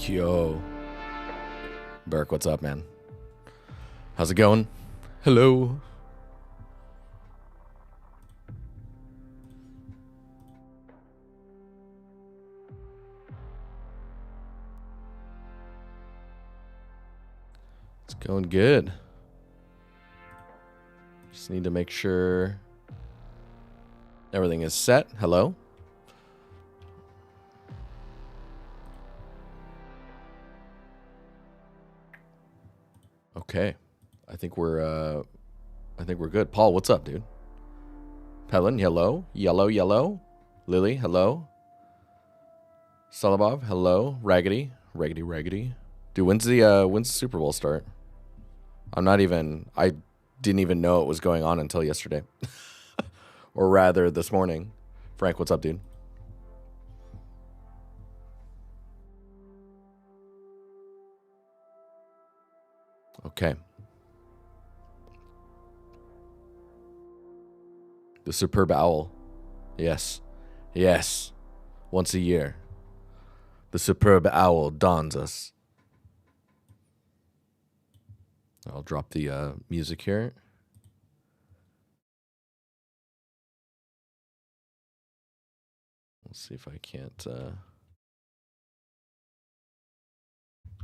Yo. Burke, what's up, man? How's it going? Hello. It's going good. Just need to make sure everything is set. Hello? Okay. I think we're good. Paul, what's up, dude? Helen, hello. Yellow. Lily, hello. Solobov, hello. Raggedy. Dude, when's the Super Bowl start? I didn't even know it was going on until yesterday. Or rather, this morning. Frank, what's up, dude? Okay. The superb owl. Yes. Once a year. The superb owl dawns us. I'll drop the music here. Let's see if I can't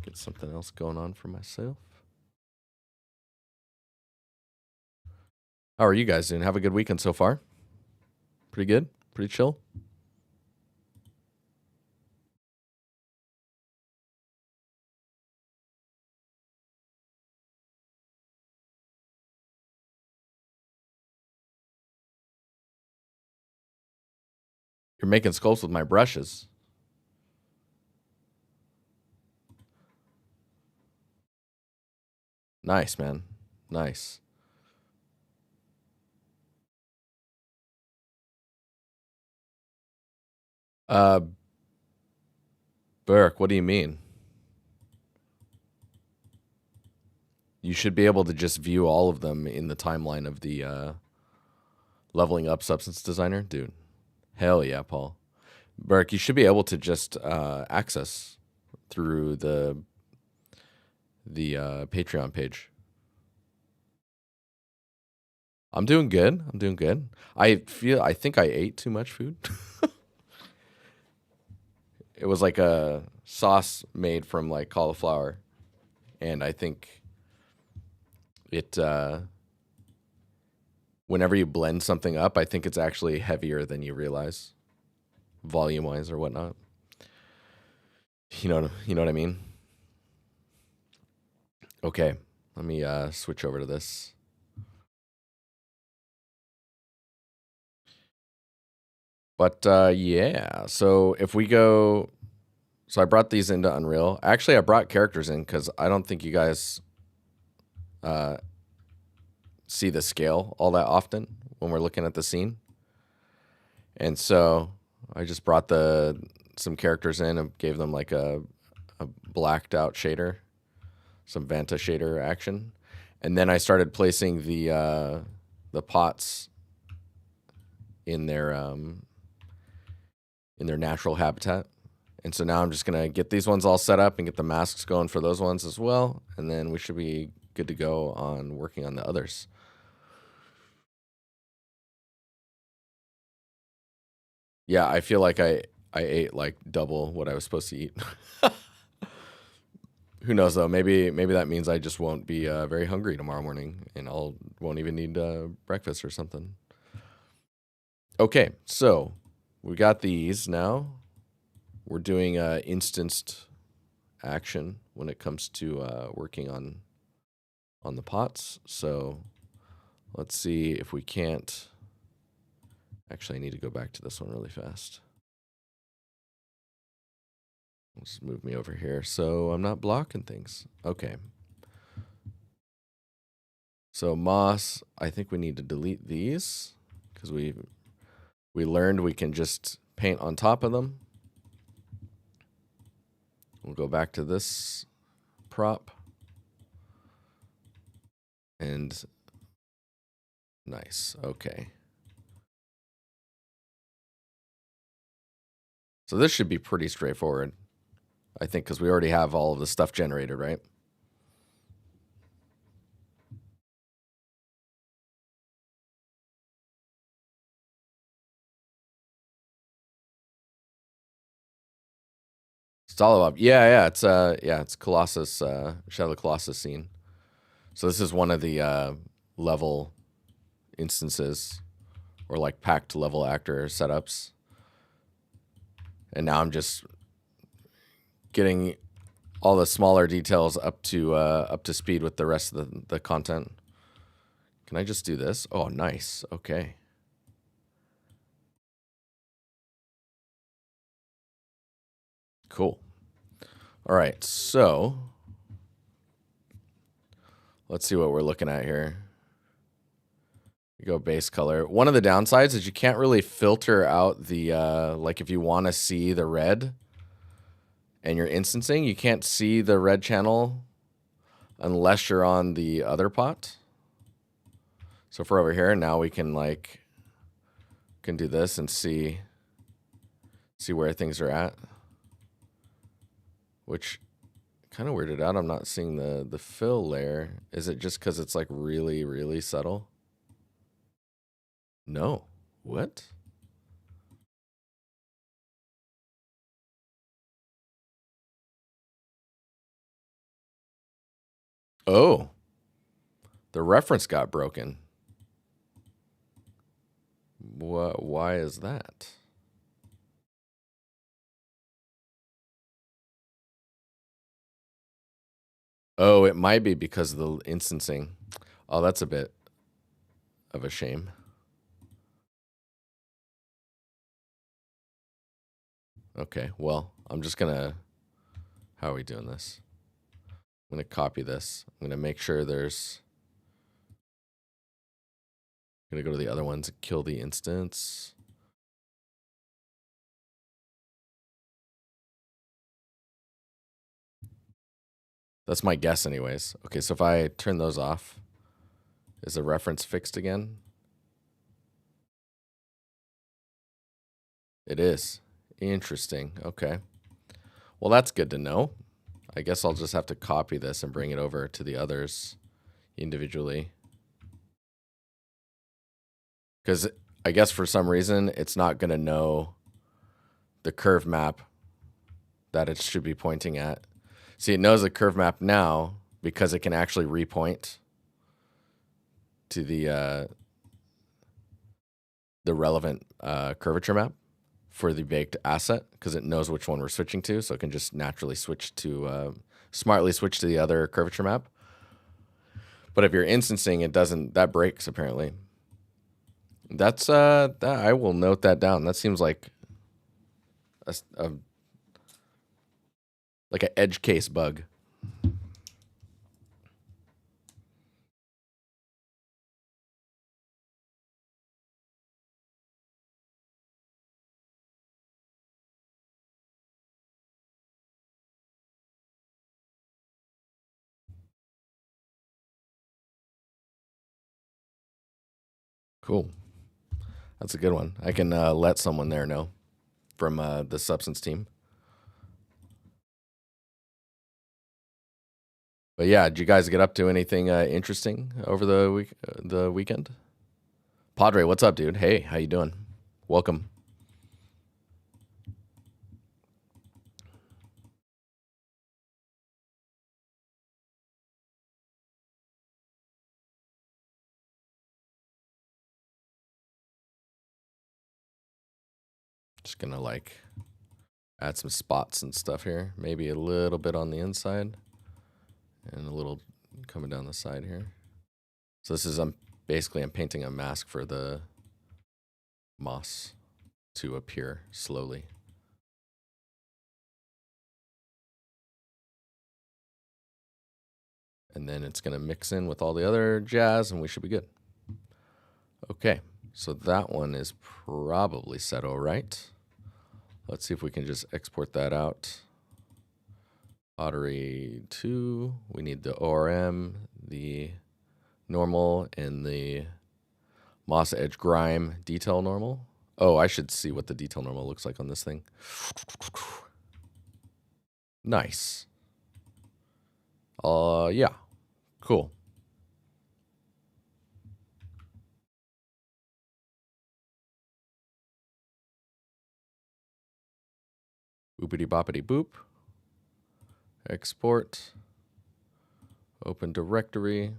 get something else going on for myself. How are you guys doing? Have a good weekend so far? Pretty good? Pretty chill? You're making sculpts with my brushes. Nice, man. Nice. Burke, what do you mean? You should be able to just view all of them in the timeline of the Leveling Up Substance Designer. Dude, hell yeah, Paul. Burke, you should be able to just access through the Patreon page. I'm doing good. I think I ate too much food. It was like a sauce made from like cauliflower, and I think it whenever you blend something up, I think it's actually heavier than you realize, volume-wise or whatnot. You know what I mean? Okay, let me switch over to this. But yeah, so if we go, so I brought these into Unreal. Actually, I brought characters in because I don't think you guys see the scale all that often when we're looking at the scene. And so I just brought some characters in and gave them like a blacked out shader, some Vanta shader action. And then I started placing the pots in their natural habitat. And so now I'm just going to get these ones all set up and get the masks going for those ones as well. And then we should be good to go on working on the others. Yeah, I feel like I ate like double what I was supposed to eat. Who knows though? Maybe that means I just won't be very hungry tomorrow morning, and won't even need breakfast or something. Okay, so we got these now. We're doing instanced action when it comes to working on the pots. So let's see if we can't. Actually, I need to go back to this one really fast. Let's move me over here so I'm not blocking things. Okay. So moss, I think we need to delete these because we learned we can just paint on top of them. We'll go back to this prop. And nice. Okay. So this should be pretty straightforward. I think, because we already have all of the stuff generated, right? Stalabov. Yeah, it's Colossus, Shadow of the Colossus scene. So this is one of the level instances, or like packed level actor setups. And now I'm just getting all the smaller details up to speed with the rest of the content. Can I just do this? Oh, nice. Okay. Cool. All right, so let's see what we're looking at here. You go base color. One of the downsides is you can't really filter out the, like if you want to see the red and you're instancing, you can't see the red channel unless you're on the other pot. So if we're over here, now we can can do this and see where things are at, which kind of weirded out. I'm not seeing the fill layer. Is it just because it's like really, really subtle? No. What? Oh. The reference got broken. What? Why is that? Oh, it might be because of the instancing. Oh, that's a bit of a shame. Okay, well, I'm just gonna... How are we doing this? I'm gonna copy this. I'm gonna make sure there's... I'm gonna go to the other ones and kill the instance. That's my guess anyways. Okay, so if I turn those off, is the reference fixed again? It is. Interesting. Okay. Well, that's good to know. I guess I'll just have to copy this and bring it over to the others individually. Because I guess for some reason, it's not going to know the curve map that it should be pointing at. See, it knows the curve map now because it can actually repoint to the relevant curvature map for the baked asset, because it knows which one we're switching to, so it can just naturally switch to, smartly switch to the other curvature map. But if you're instancing, it doesn't, that breaks apparently. That's, that, I will note that down. That seems like like an edge case bug. Cool. That's a good one. I can let someone there know from the substance team. But yeah, did you guys get up to anything interesting over the weekend? Padre, what's up, dude? Hey, how you doing? Welcome. Just gonna add some spots and stuff here. Maybe a little bit on the inside and a little coming down the side here. So this is, basically I'm painting a mask for the moss to appear slowly. And then it's gonna mix in with all the other jazz and we should be good. Okay, so that one is probably set all right. Let's see if we can just export that out. Pottery 2, we need the ORM, the normal, and the Moss Edge Grime detail normal. Oh, I should see what the detail normal looks like on this thing. Nice. Yeah. Cool. Boopity boppity boop. Export. Open directory.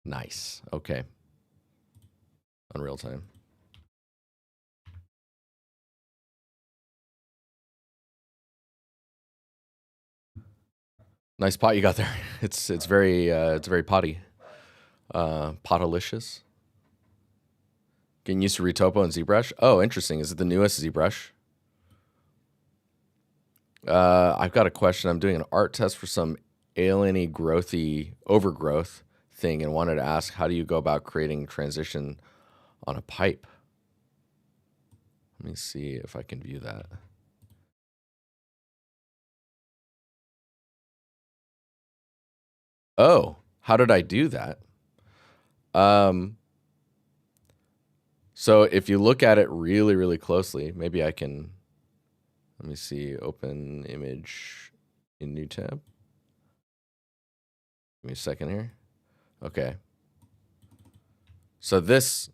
Nice. Okay. Unreal time. Nice pot you got there. It's very potty. Potolicious. Getting used to Retopo and ZBrush. Oh, interesting. Is it the newest ZBrush? I've got a question. I'm doing an art test for some alien-y, growthy overgrowth thing and wanted to ask, how do you go about creating transition on a pipe? Let me see if I can view that. Oh, how did I do that? So if you look at it really, really closely, maybe I can, let me see, open image in new tab. Give me a second here. Okay. So this,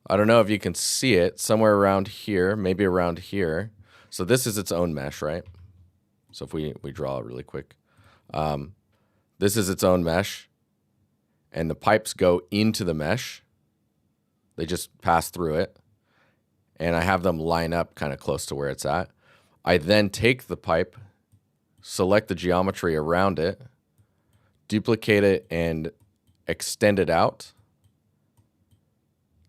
I don't know if you can see it, somewhere around here, maybe around here. So this is its own mesh, right? So if we draw it really quick. This is its own mesh, and the pipes go into the mesh. They just pass through it, and I have them line up kind of close to where it's at. I then take the pipe, select the geometry around it, duplicate it, and extend it out,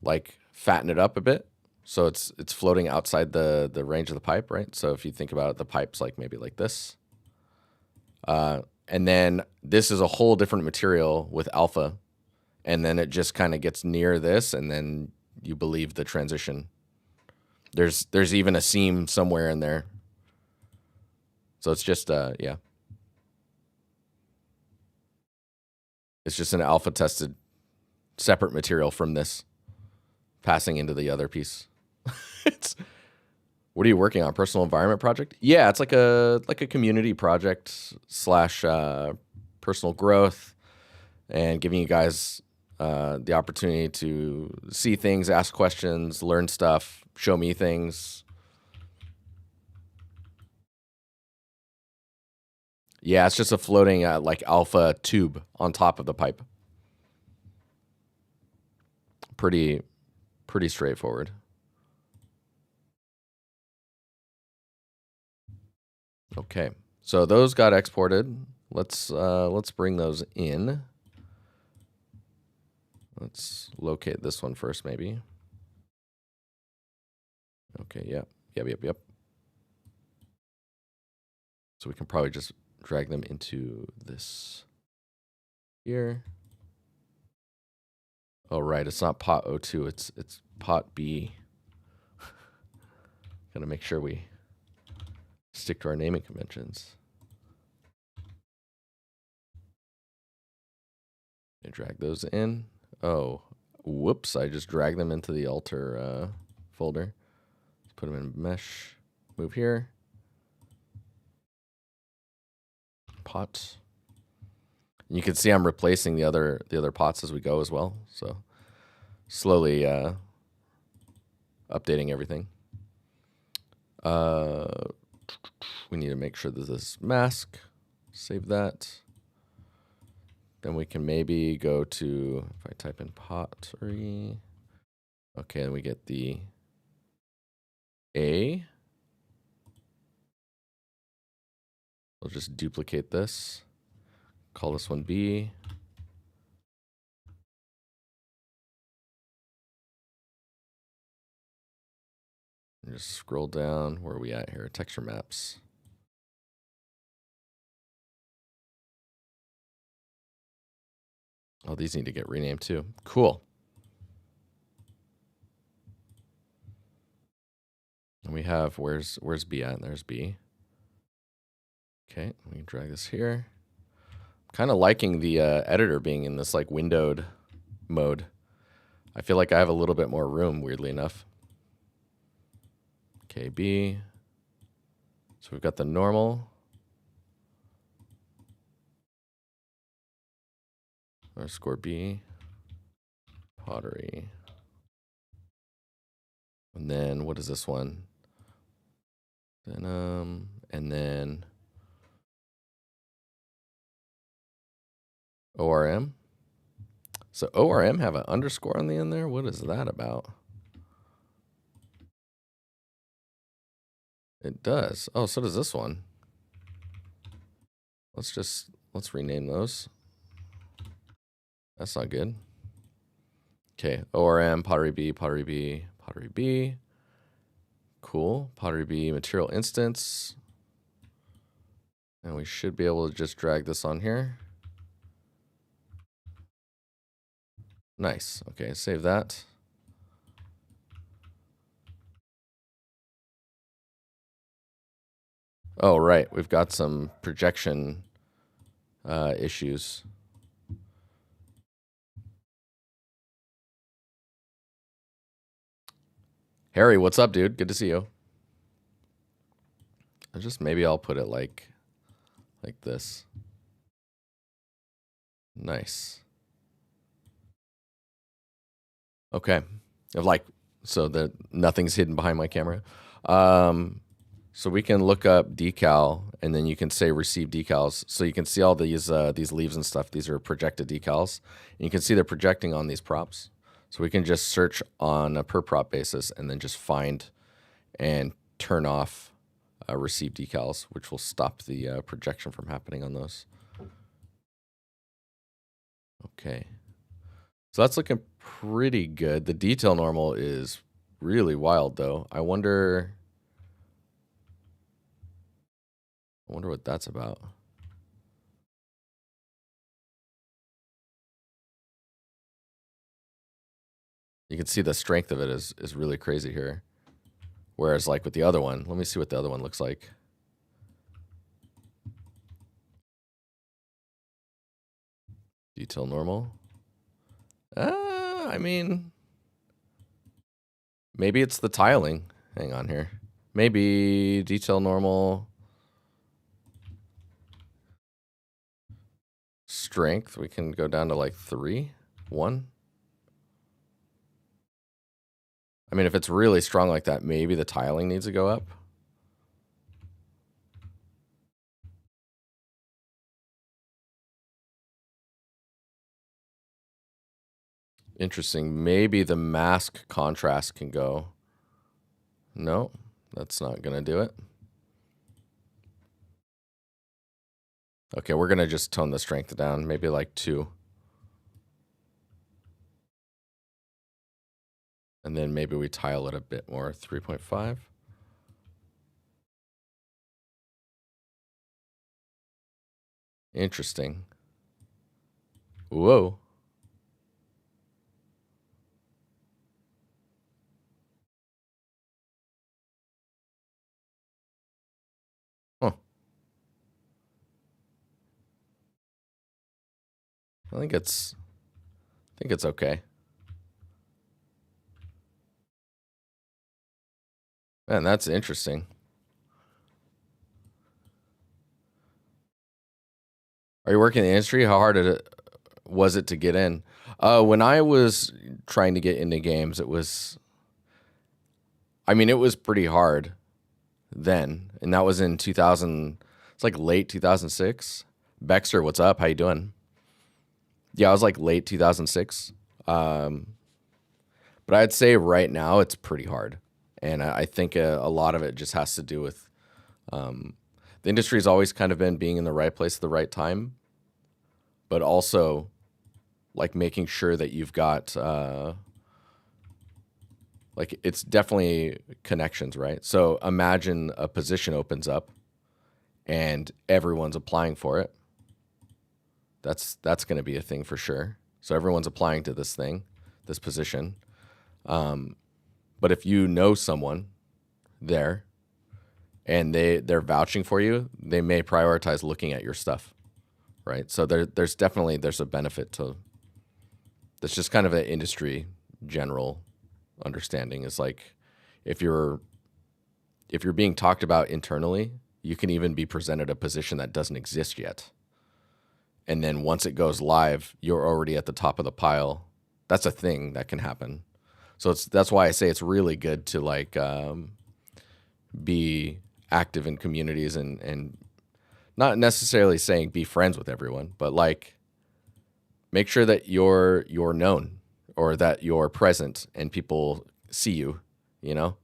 like fatten it up a bit, so it's floating outside the range of the pipe, right? So if you think about it, the pipe's like maybe like this. And then this is a whole different material with alpha, and then it just kind of gets near this, and then you believe the transition. There's even a seam somewhere in there. So it's just, yeah. It's just an alpha tested separate material from this passing into the other piece. What are you working on? Personal environment project? Yeah, it's like a community project slash personal growth, and giving you guys the opportunity to see things, ask questions, learn stuff, show me things. Yeah, it's just a floating like alpha tube on top of the pipe. Pretty straightforward. Okay, so those got exported. Let's bring those in. Let's locate this one first, maybe. Okay, yep. So we can probably just drag them into this here. Oh, right, it's not pot O2, it's pot B. Gotta make sure we stick to our naming conventions. Okay, drag those in. Oh, whoops, I just dragged them into the alter folder. Let's put them in mesh. Move here. Pot. And you can see I'm replacing the other pots as we go as well. So slowly updating everything. We need to make sure that this mask. Save that. Then we can maybe go to, if I type in pottery, okay, and we get the A. We'll just duplicate this, call this one B. And just scroll down, where are we at here? Texture maps. Oh, these need to get renamed too. Cool. And we have, where's B at? There's B. Okay, we can drag this here. Kind of liking the editor being in this like windowed mode. I feel like I have a little bit more room, weirdly enough. KB. So we've got the normal. Underscore B. Pottery. And then what is this one? Denim. And then ORM. So ORM have an underscore on the end there? What is that about? It does. Oh, so does this one. Let's rename those. That's not good. Okay, ORM, Pottery B, Pottery B, Pottery B. Cool. Pottery B material instance. And we should be able to just drag this on here. Nice. Okay, save that. Oh, right. We've got some projection issues. Harry, what's up, dude? Good to see you. Maybe I'll put it like this. Nice. Okay. So that nothing's hidden behind my camera. So we can look up decal, and then you can say receive decals. So you can see all these leaves and stuff. These are projected decals. And you can see they're projecting on these props. So we can just search on a per prop basis and then just find and turn off receive decals, which will stop the projection from happening on those. Okay. So that's looking pretty good. The detail normal is really wild, though. I wonder what that's about. You can see the strength of it is really crazy here. Whereas like with the other one, let me see what the other one looks like. Detail normal. I mean, maybe it's the tiling. Hang on here. Maybe detail normal. Strength, we can go down to like 3, 1. I mean, if it's really strong like that, maybe the tiling needs to go up. Interesting. Maybe the mask contrast can go. No, that's not going to do it. Okay, we're going to just tone the strength down, maybe like 2. And then maybe we tile it a bit more, 3.5. Interesting. Whoa. Huh. I think it's okay. Man, that's interesting. Are you working in the industry? How hard was it to get in? When I was trying to get into games, it was pretty hard then. And that was in 2000, it's like late 2006. Baxter, what's up? How you doing? Yeah, I was like late 2006. But I'd say right now it's pretty hard. And I think a lot of it just has to do with the industry's always kind of been being in the right place at the right time, but also like making sure that you've got like it's definitely connections, right? So imagine a position opens up and everyone's applying for it. That's going to be a thing for sure. So everyone's applying to this thing, this position. But if you know someone there and they're vouching for you, they may prioritize looking at your stuff, right? So there's a benefit to. That's just kind of an industry general understanding. Is like if you're if you're being talked about internally, you can even be presented a position that doesn't exist yet. And then once it goes live, you're already at the top of the pile. That's a thing that can happen. So that's why I say it's really good to like be active in communities and not necessarily saying be friends with everyone, but like make sure that you're known or that you're present and people see you, you know,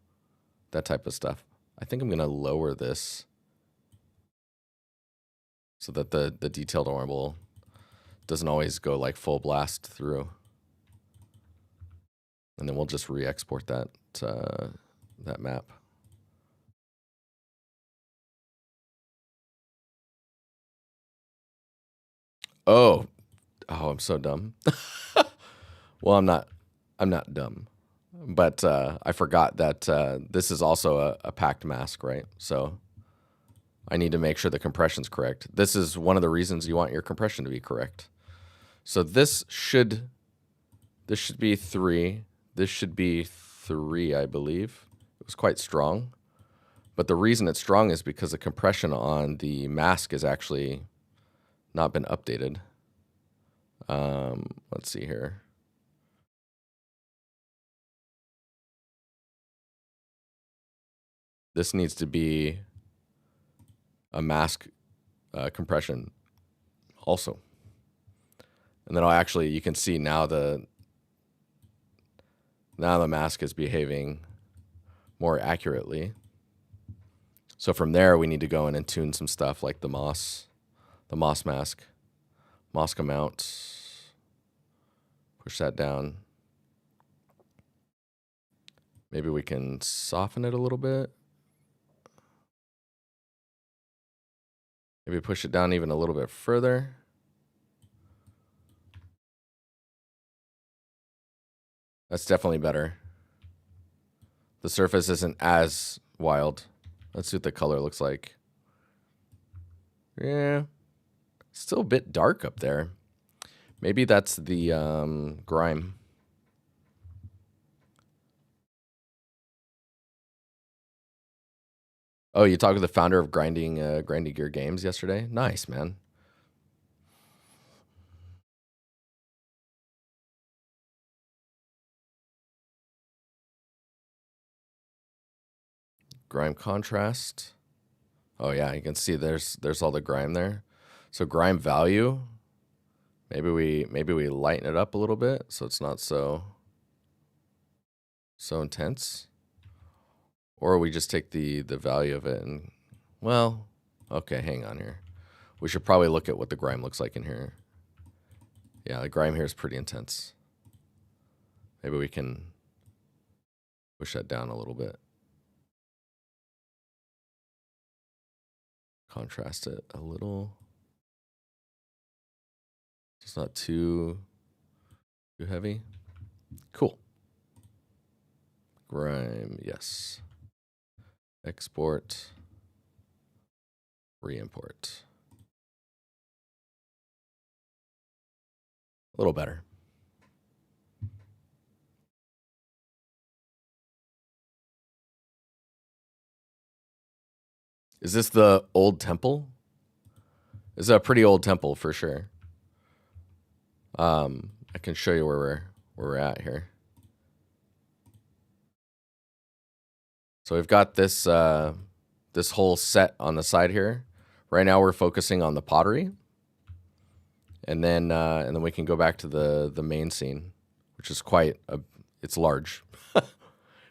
that type of stuff. I think I'm going to lower this so that the detailed marble doesn't always go like full blast through. And then we'll just re-export that that map. Oh, I'm so dumb. Well, I'm not dumb, but I forgot that this is also a packed mask, right? So I need to make sure the compression's correct. This is one of the reasons you want your compression to be correct. So this should be 3. This should be 3, I believe. It was quite strong. But the reason it's strong is because the compression on the mask has actually not been updated. Let's see here. This needs to be a mask compression also. And then you can see now the mask is behaving more accurately. So from there, we need to go in and tune some stuff like the moss mask amount, push that down. Maybe we can soften it a little bit. Maybe push it down even a little bit further. That's definitely better. The surface isn't as wild. Let's see what the color looks like. Yeah, still a bit dark up there. Maybe that's the grime. Oh, you talked with the founder of Grinding Gear Games yesterday? Nice, man. Grime contrast. Oh yeah, you can see there's all the grime there. So grime value, maybe we lighten it up a little bit so it's not so intense. Or we just take the value of it and, well, okay, hang on here. We should probably look at what the grime looks like in here. Yeah, the grime here is pretty intense. Maybe we can push that down a little bit. Contrast it a little. It's not too heavy. Cool. Grime, yes. Export. Re-import. A little better. Is this the old temple? This is a pretty old temple for sure. I can show you where we're at here. So we've got this this whole set on the side here. Right now we're focusing on the pottery, and then we can go back to the main scene, which is it's large.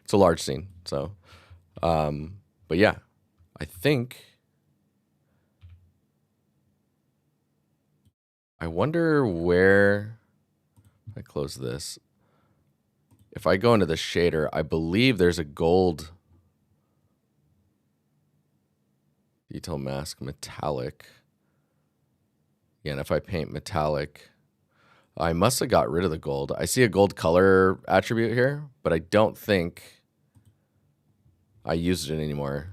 It's a large scene. So, but yeah, I think. I wonder where. I close this. If I go into the shader, I believe there's a gold detail mask metallic. Yeah, and if I paint metallic, I must have got rid of the gold. I see a gold color attribute here, but I don't think I used it anymore.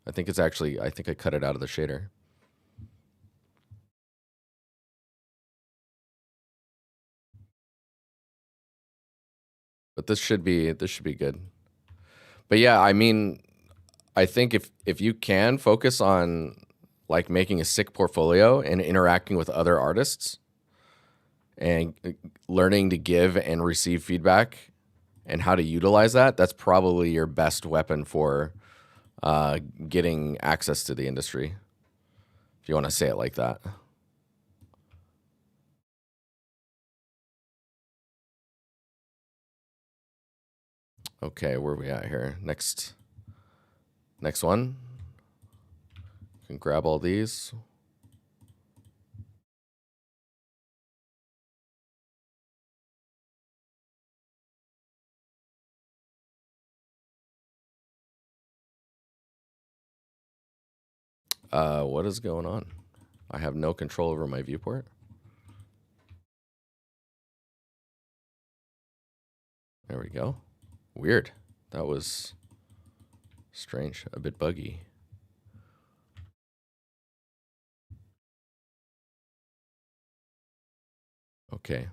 I think I cut it out of the shader. But this should be good. But yeah, I mean, I think if you can focus on like making a sick portfolio and interacting with other artists and learning to give and receive feedback and how to utilize that, that's probably your best weapon for getting access to the industry, if you want to say it like that. Okay, where are we at here? Next one. You can grab all these. What is going on? I have no control over my viewport. There we go. Weird. That was strange, a bit buggy. Okay.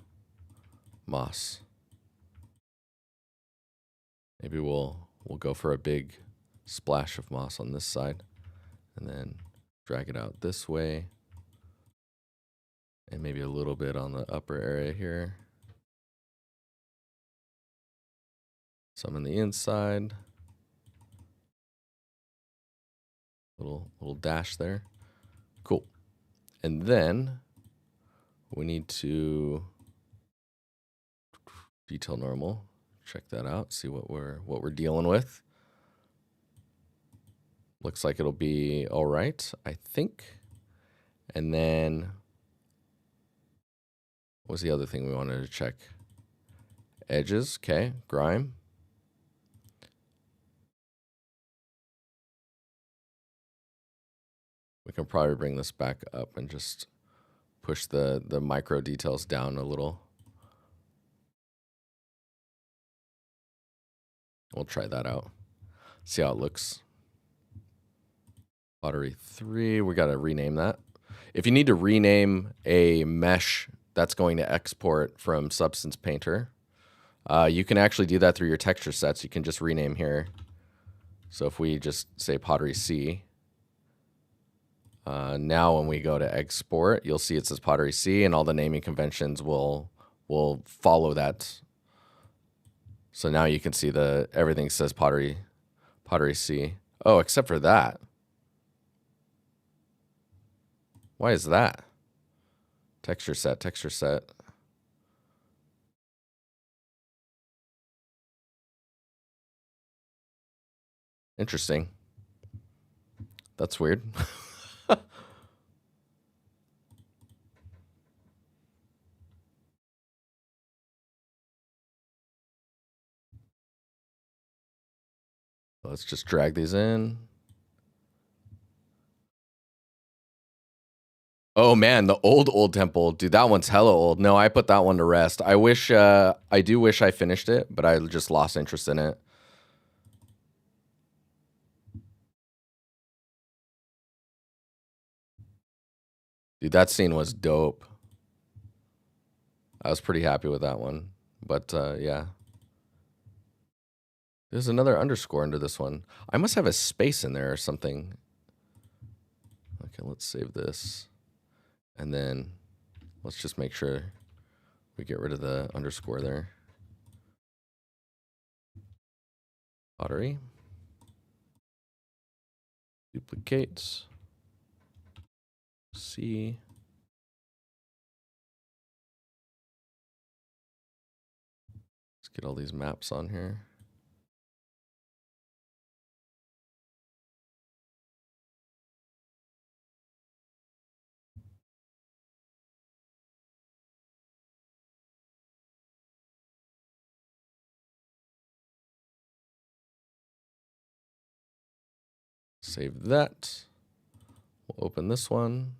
Moss. Maybe we'll go for a big splash of moss on this side and then drag it out this way. And maybe a little bit on the upper area here. Some in the inside. Little dash there. Cool. And then we need to detail normal. Check that out. See what we're dealing with. Looks like it'll be all right, I think. And then what was the other thing we wanted to check? Edges, okay, grime. We can probably bring this back up and just push the micro details down a little. We'll try that out. See how it looks. Pottery 3, we got to rename that. If you need to rename a mesh that's going to export from Substance Painter, you can actually do that through your texture sets. You can just rename here. So if we just say Pottery C, now when we go to export, you'll see it says Pottery C, and all the naming conventions will follow that. So now you can see everything says Pottery C. Oh, except for that. Why is that? Texture set. Interesting. That's weird. Let's just drag these in. Oh man, the old temple. Dude, that one's hella old. No, I put that one to rest. I do wish I finished it, but I just lost interest in it. Dude, that scene was dope. I was pretty happy with that one. But yeah. There's another underscore under this one. I must have a space in there or something. Okay, let's save this. And then let's just make sure we get rid of the underscore there. Pottery. Duplicate. C. Let's get all these maps on here. Save that. We'll open this one.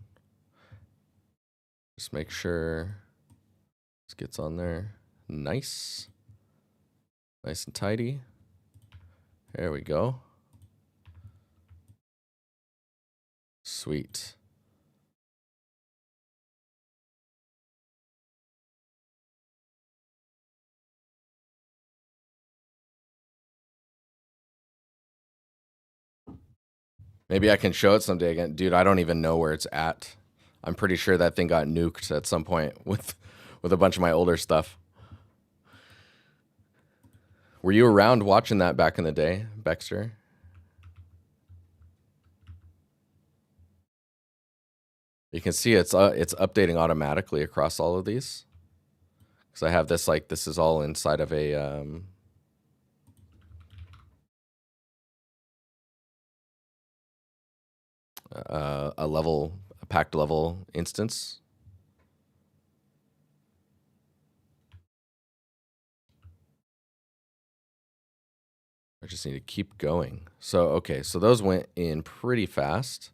Just make sure this gets on there. Nice. Nice and tidy. There we go. Sweet. Maybe I can show it someday again. Dude, I don't even know where it's at. I'm pretty sure that thing got nuked at some point with a bunch of my older stuff. Were you around watching that back in the day, Baxter? You can see it's updating automatically across all of these. Because I have this, like, this is all inside of a packed level instance. I just need to keep going. So, okay, so those went in pretty fast.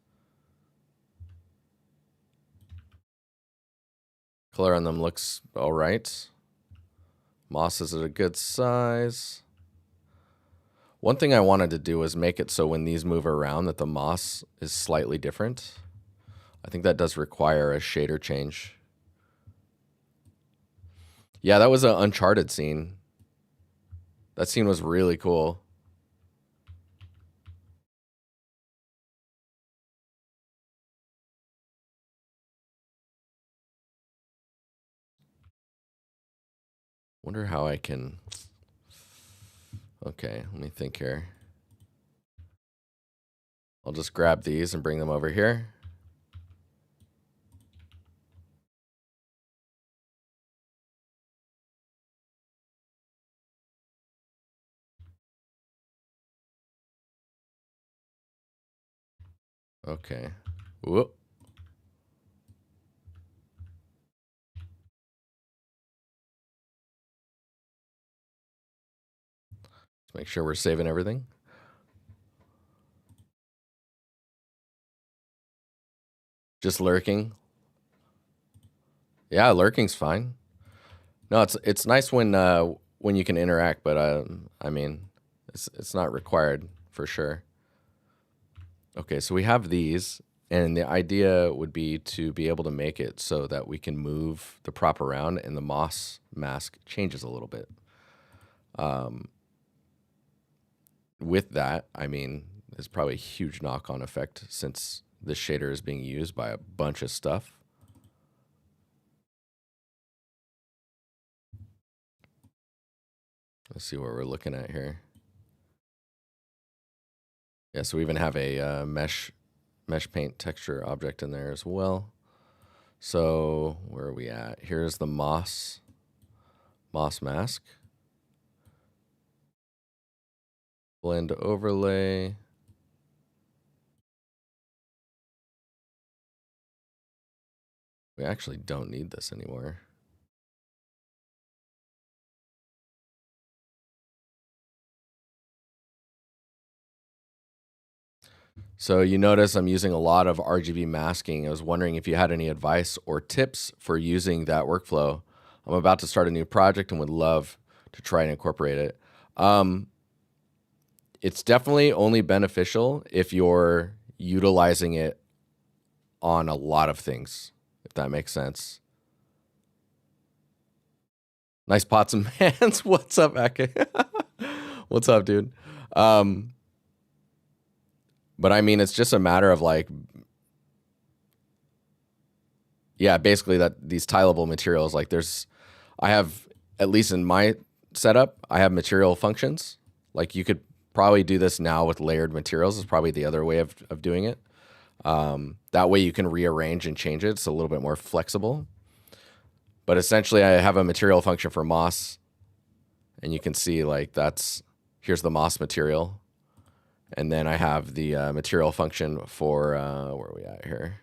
Color on them looks all right. Moss is at a good size. One thing I wanted to do was make it so when these move around that the moss is slightly different. I think that does require a shader change. Yeah, that was an Uncharted scene. That scene was really cool. Wonder how I can... Okay, let me think here. I'll just grab these and bring them over here. Okay. Whoop. Let's make sure we're saving everything. Just lurking. Yeah, lurking's fine. No, it's nice when you can interact, but I mean, it's not required for sure. Okay, so we have these, and the idea would be to be able to make it so that we can move the prop around and the moss mask changes a little bit. With that, I mean, there's probably a huge knock-on effect since this shader is being used by a bunch of stuff. Let's see what we're looking at here. Yeah, so we even have a mesh paint texture object in there as well. So where are we at? Here's the moss mask. Blend overlay. We actually don't need this anymore. So you notice I'm using a lot of RGB masking. I was wondering if you had any advice or tips for using that workflow. I'm about to start a new project and would love to try and incorporate it. It's definitely only beneficial if you're utilizing it on a lot of things, if that makes sense. Nice pots and pans. What's up, Ake? What's up, dude? But I mean, it's just a matter of like, yeah, basically that these tileable materials, like I have, at least in my setup, I have material functions. Like you could probably do this now with layered materials is probably the other way of doing it. That way you can rearrange and change it. It's a little bit more flexible. But essentially I have a material function for moss, and you can see like here's the moss material. And then I have the material function for, where are we at here?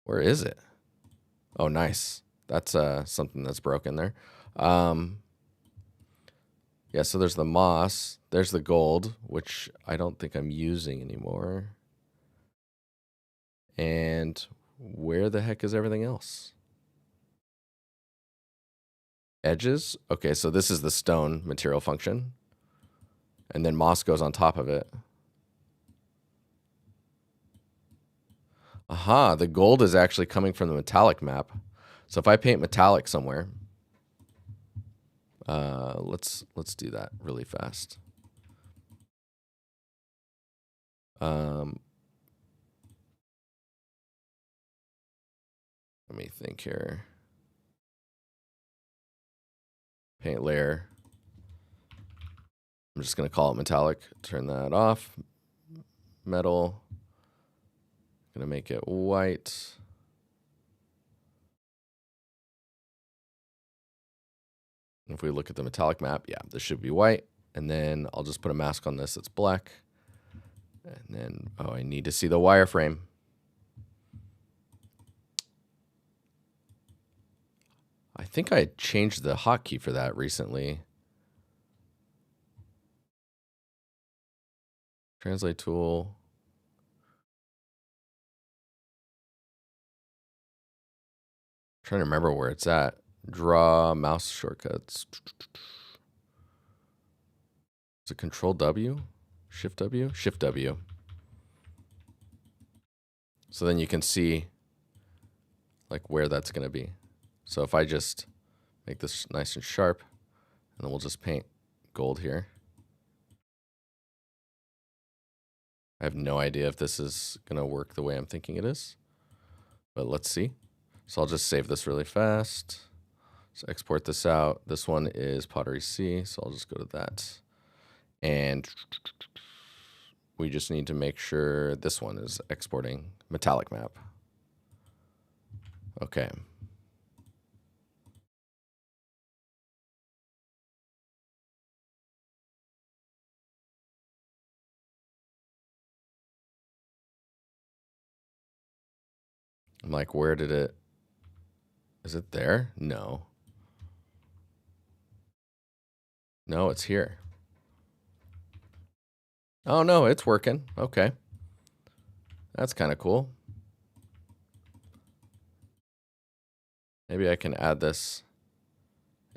Where is it? Oh, nice. That's something that's broken there. Yeah, so there's the moss. There's the gold, which I don't think I'm using anymore. And where the heck is everything else? Edges. Okay, so this is the stone material function. And then moss goes on top of it. Aha, the gold is actually coming from the metallic map. So if I paint metallic somewhere, let's do that really fast. Let me think here. Paint layer. I'm just going to call it metallic. Turn that off. Metal. Going to make it white. If we look at the metallic map, yeah, this should be white. And then I'll just put a mask on this that's black. And then, oh, I need to see the wireframe. I think I changed the hotkey for that recently. Translate tool. I'm trying to remember where it's at. Draw mouse shortcuts. Is it Control W? Shift W? Shift W. So then you can see like where that's going to be. So if I just make this nice and sharp, and then we'll just paint gold here. I have no idea if this is going to work the way I'm thinking it is, but let's see. So I'll just save this really fast. So export this out. This one is Pottery C, so I'll just go to that. And we just need to make sure this one is exporting metallic map. Okay. I'm like, where did it? Is it there? No. No, it's here. Oh, no, it's working. Okay. That's kind of cool. Maybe I can add this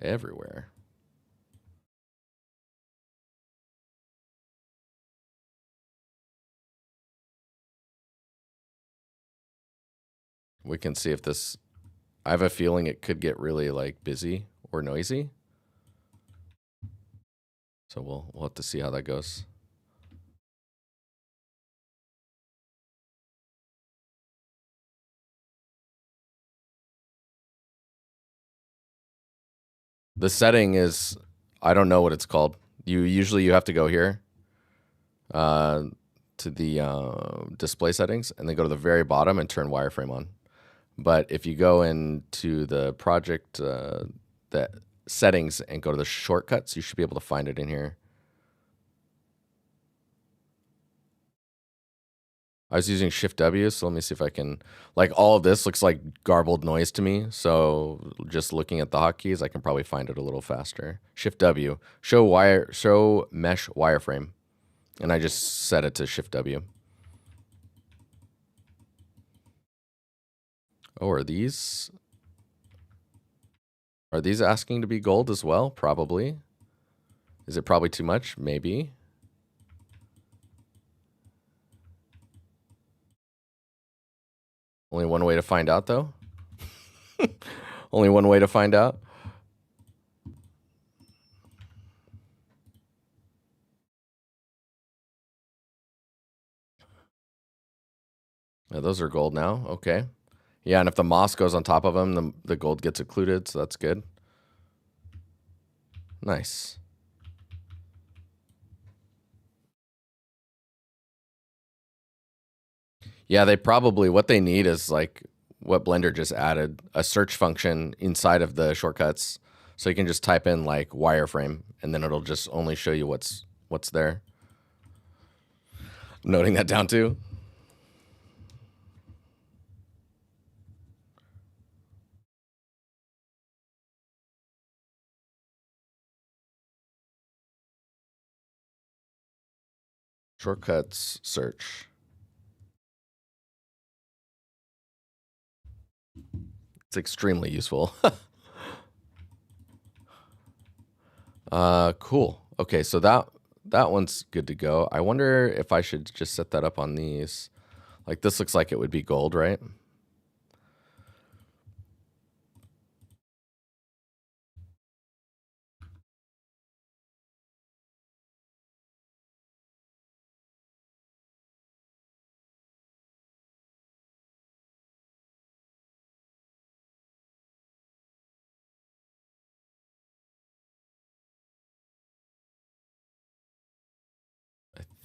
everywhere. We can see if this, I have a feeling it could get really like busy or noisy. So we'll have to see how that goes. The setting is, I don't know what it's called. You have to go here to the display settings and then go to the very bottom and turn wireframe on. But if you go into the project the settings and go to the shortcuts, you should be able to find it in here. I was using Shift W, so let me see if I can, like all of this looks like garbled noise to me. So just looking at the hotkeys, I can probably find it a little faster. Shift W, show mesh wireframe. And I just set it to Shift W. Oh, are these asking to be gold as well? Probably. Is it probably too much? Maybe. Only one way to find out, though. Only one way to find out. Yeah, those are gold now. Okay. Yeah, and if the moss goes on top of them, the gold gets occluded, so that's good. Nice. Yeah, they probably, what they need is like what Blender just added, a search function inside of the shortcuts. So you can just type in like wireframe and then it'll just only show you what's there. Noting that down too. Shortcuts search. It's extremely useful. Cool. Okay, so that one's good to go. I wonder if I should just set that up on these. Like this looks like it would be gold, right?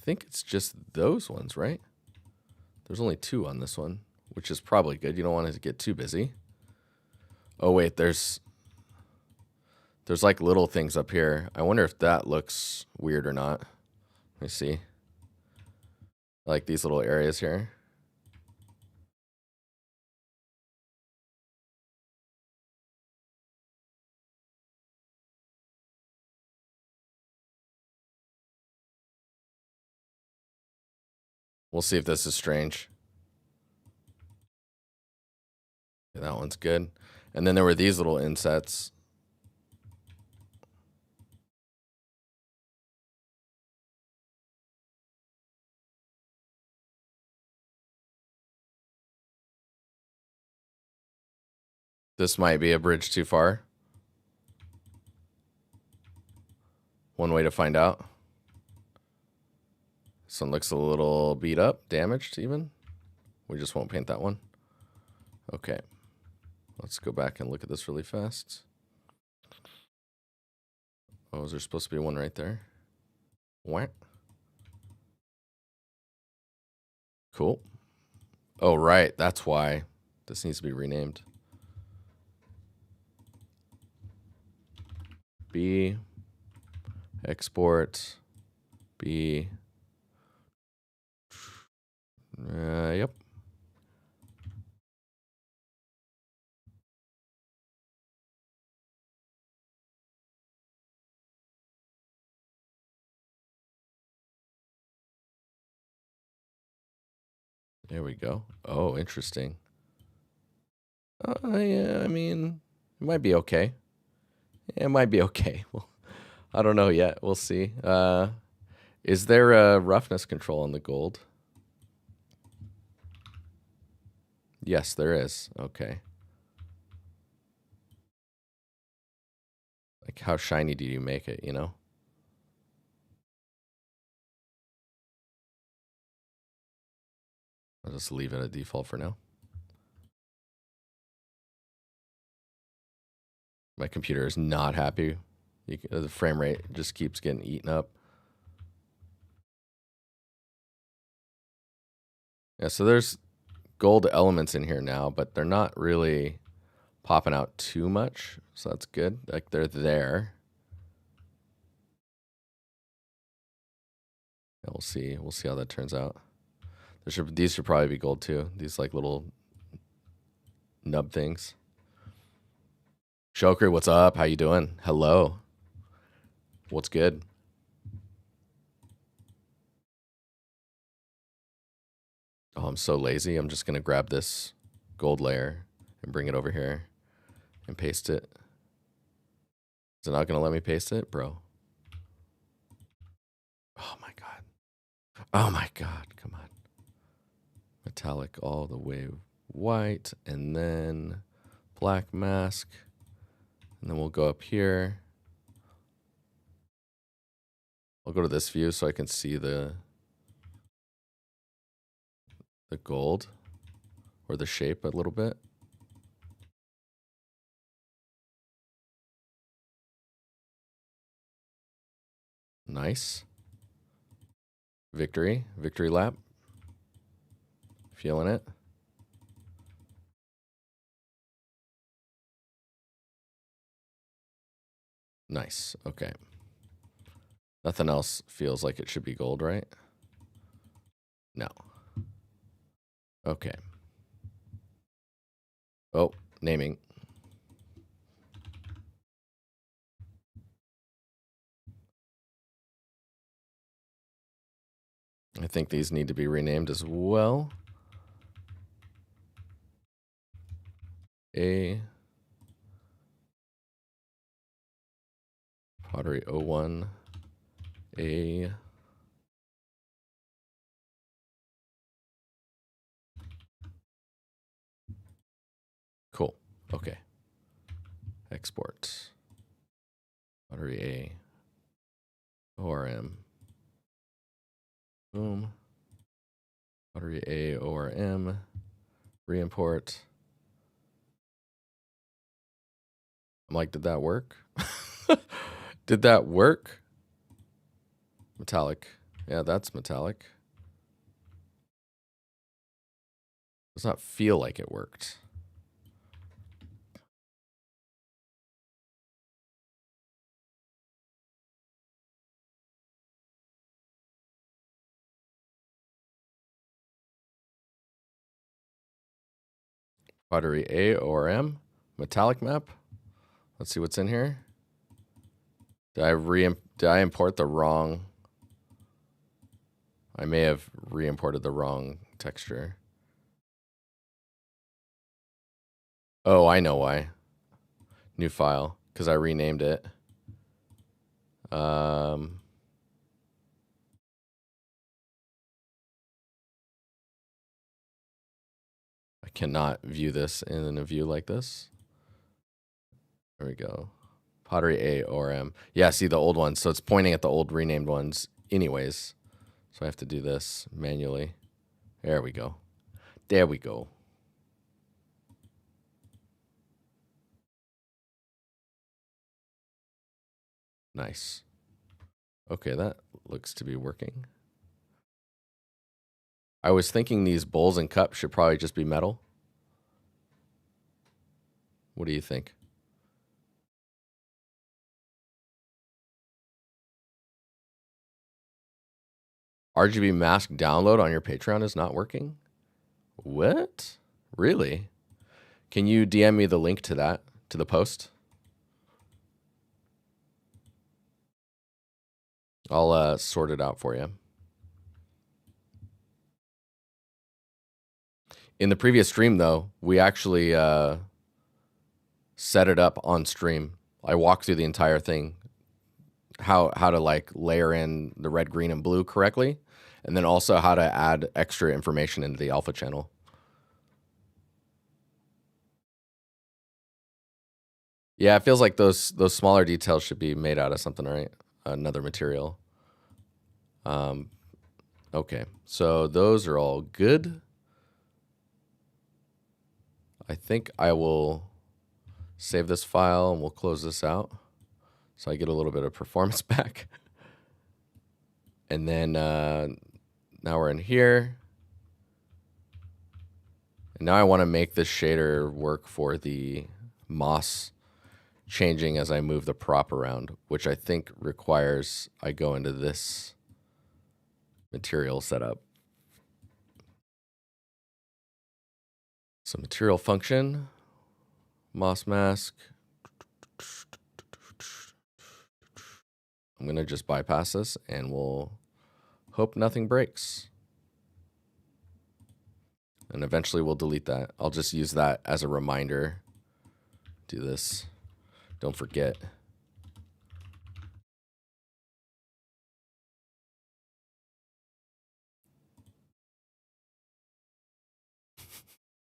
think it's just those ones, right? There's only 2 on this one, which is probably good. You don't want it to get too busy. Oh, wait, there's like little things up here. I wonder if that looks weird or not. Let me see. Like these little areas here. We'll see if this is strange. Okay, that one's good. And then there were these little insets. This might be a bridge too far. One way to find out. This one looks a little beat up, damaged even. We just won't paint that one. Okay. Let's go back and look at this really fast. Oh, is there supposed to be one right there? What? Cool. Oh, right. That's why this needs to be renamed. B. Export. B. Yep. There we go. Oh, interesting. Yeah, I mean, it might be okay. It might be okay. Well, I don't know yet. We'll see. Is there a roughness control on the gold? Yes, there is. Okay. Like, how shiny do you make it, you know? I'll just leave it at default for now. My computer is not happy. The frame rate just keeps getting eaten up. Yeah, so there's gold elements in here now, but they're not really popping out too much. So that's good. Like, they're there. And we'll see. We'll see how that turns out. These should probably be gold too. These like little nub things. Shokri, what's up? How you doing? Hello. What's good? Oh, I'm so lazy. I'm just gonna grab this gold layer and bring it over here and paste it. Is it not gonna let me paste it, bro? Oh my god. Oh my god. Come on. Metallic all the way white, and then black mask, and then we'll go up here. I'll go to this view so I can see the gold or the shape a little bit. Nice. Victory lap. Feeling it. Nice. Okay. Nothing else feels like it should be gold, right? No. Okay. Oh, naming. I think these need to be renamed as well. A Pottery 01. A cool. Okay. Export. Pottery A. ORM. Boom. Pottery A ORM. Re-import. I'm like, did that work? Did that work? Metallic Yeah, that's metallic. Does not feel like it worked. Pottery A or M. Metallic map. Let's see what's in here. Did I import the wrong? I may have re-imported the wrong texture. Oh, I know why. New file, because I renamed it. I cannot view this in a view like this. There we go. Pottery A or M. Yeah, see the old ones. So it's pointing at the old renamed ones anyways. So I have to do this manually. There we go. There we go. Nice. Okay, that looks to be working. I was thinking these bowls and cups should probably just be metal. What do you think? RGB mask download on your Patreon is not working? What? Really? Can you DM me the link to that, to the post? I'll sort it out for you. In the previous stream, though, we actually set it up on stream. I walked through the entire thing, how to like layer in the red, green, and blue correctly, and then also how to add extra information into the alpha channel. Yeah, it feels like those smaller details should be made out of something, right? Another material. Okay, so those are all good. I think I will save this file and we'll close this out so I get a little bit of performance back. And then now we're in here. And now I want to make this shader work for the moss changing as I move the prop around, which I think requires I go into this material setup. So material function, moss mask. I'm going to just bypass this and we'll hope nothing breaks. And eventually we'll delete that. I'll just use that as a reminder. Do this. Don't forget.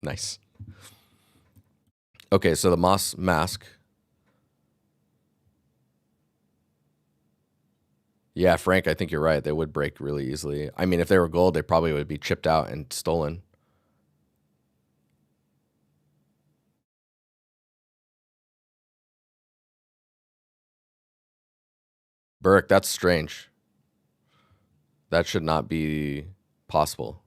Nice. Okay, so the moss mask. Yeah, Frank, I think you're right. They would break really easily. I mean, if they were gold, they probably would be chipped out and stolen. Burke, that's strange. That should not be possible.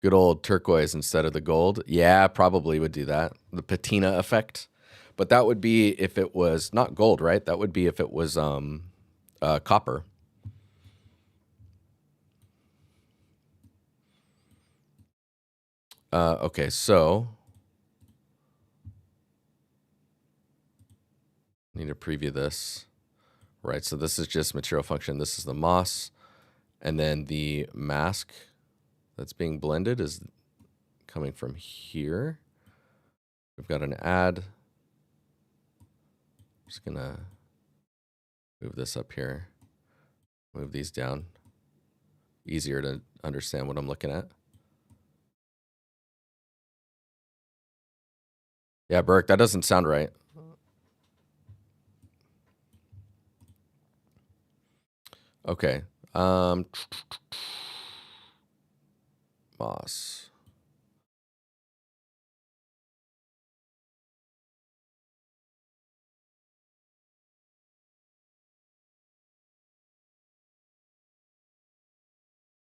Good old turquoise instead of the gold. Yeah, probably would do that. The patina effect. But that would be if it was not gold, right? That would be if it was copper. Okay, so need to preview this. Right, so this is just material function. This is the moss. And then the mask that's being blended is coming from here. We've got an add. I'm just going to move this up here. Move these down. Easier to understand what I'm looking at. Yeah, Burke, that doesn't sound right. Okay. Moss.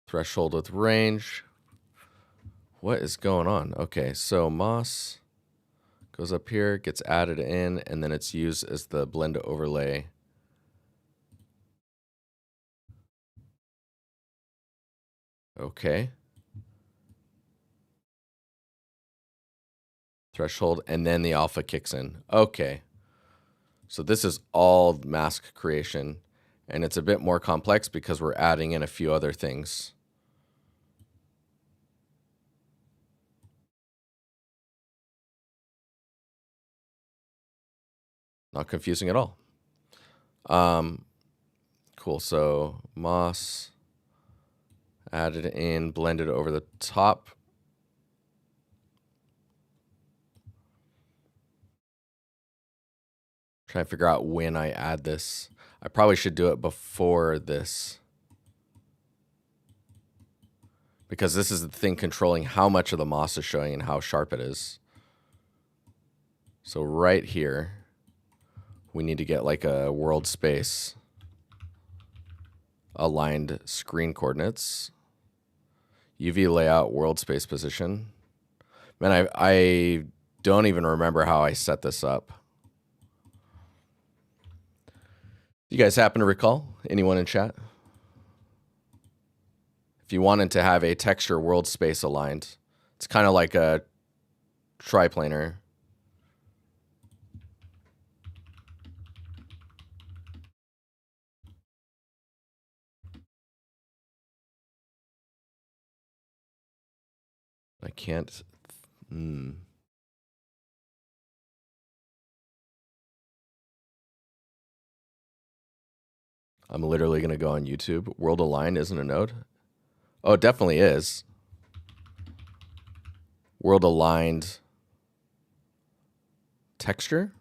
Threshold with range. What is going on? Okay, so moss goes up here, gets added in, and then it's used as the blend overlay. Okay. Threshold, and then the alpha kicks in. Okay. So this is all mask creation, and it's a bit more complex because we're adding in a few other things. Not confusing at all. Cool. So moss added in, blended over the top. Trying to figure out when I add this. I probably should do it before this, because this is the thing controlling how much of the moss is showing and how sharp it is. So right here, we need to get like a world space aligned screen coordinates. UV layout, world space position. Man, I don't even remember how I set this up. You guys happen to recall? Anyone in chat? If you wanted to have a texture world space aligned, it's kind of like a triplanar. I can't. I'm literally going to go on YouTube. World Align isn't a node? Oh, it definitely is. World Aligned texture?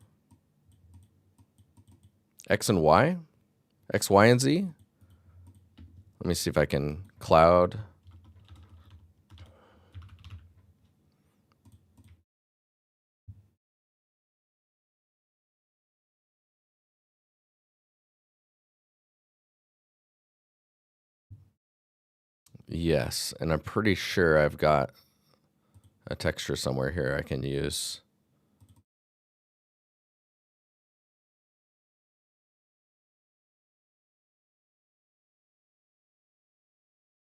X and Y? X, Y, and Z? Let me see if I can cloud. Yes, and I'm pretty sure I've got a texture somewhere here I can use.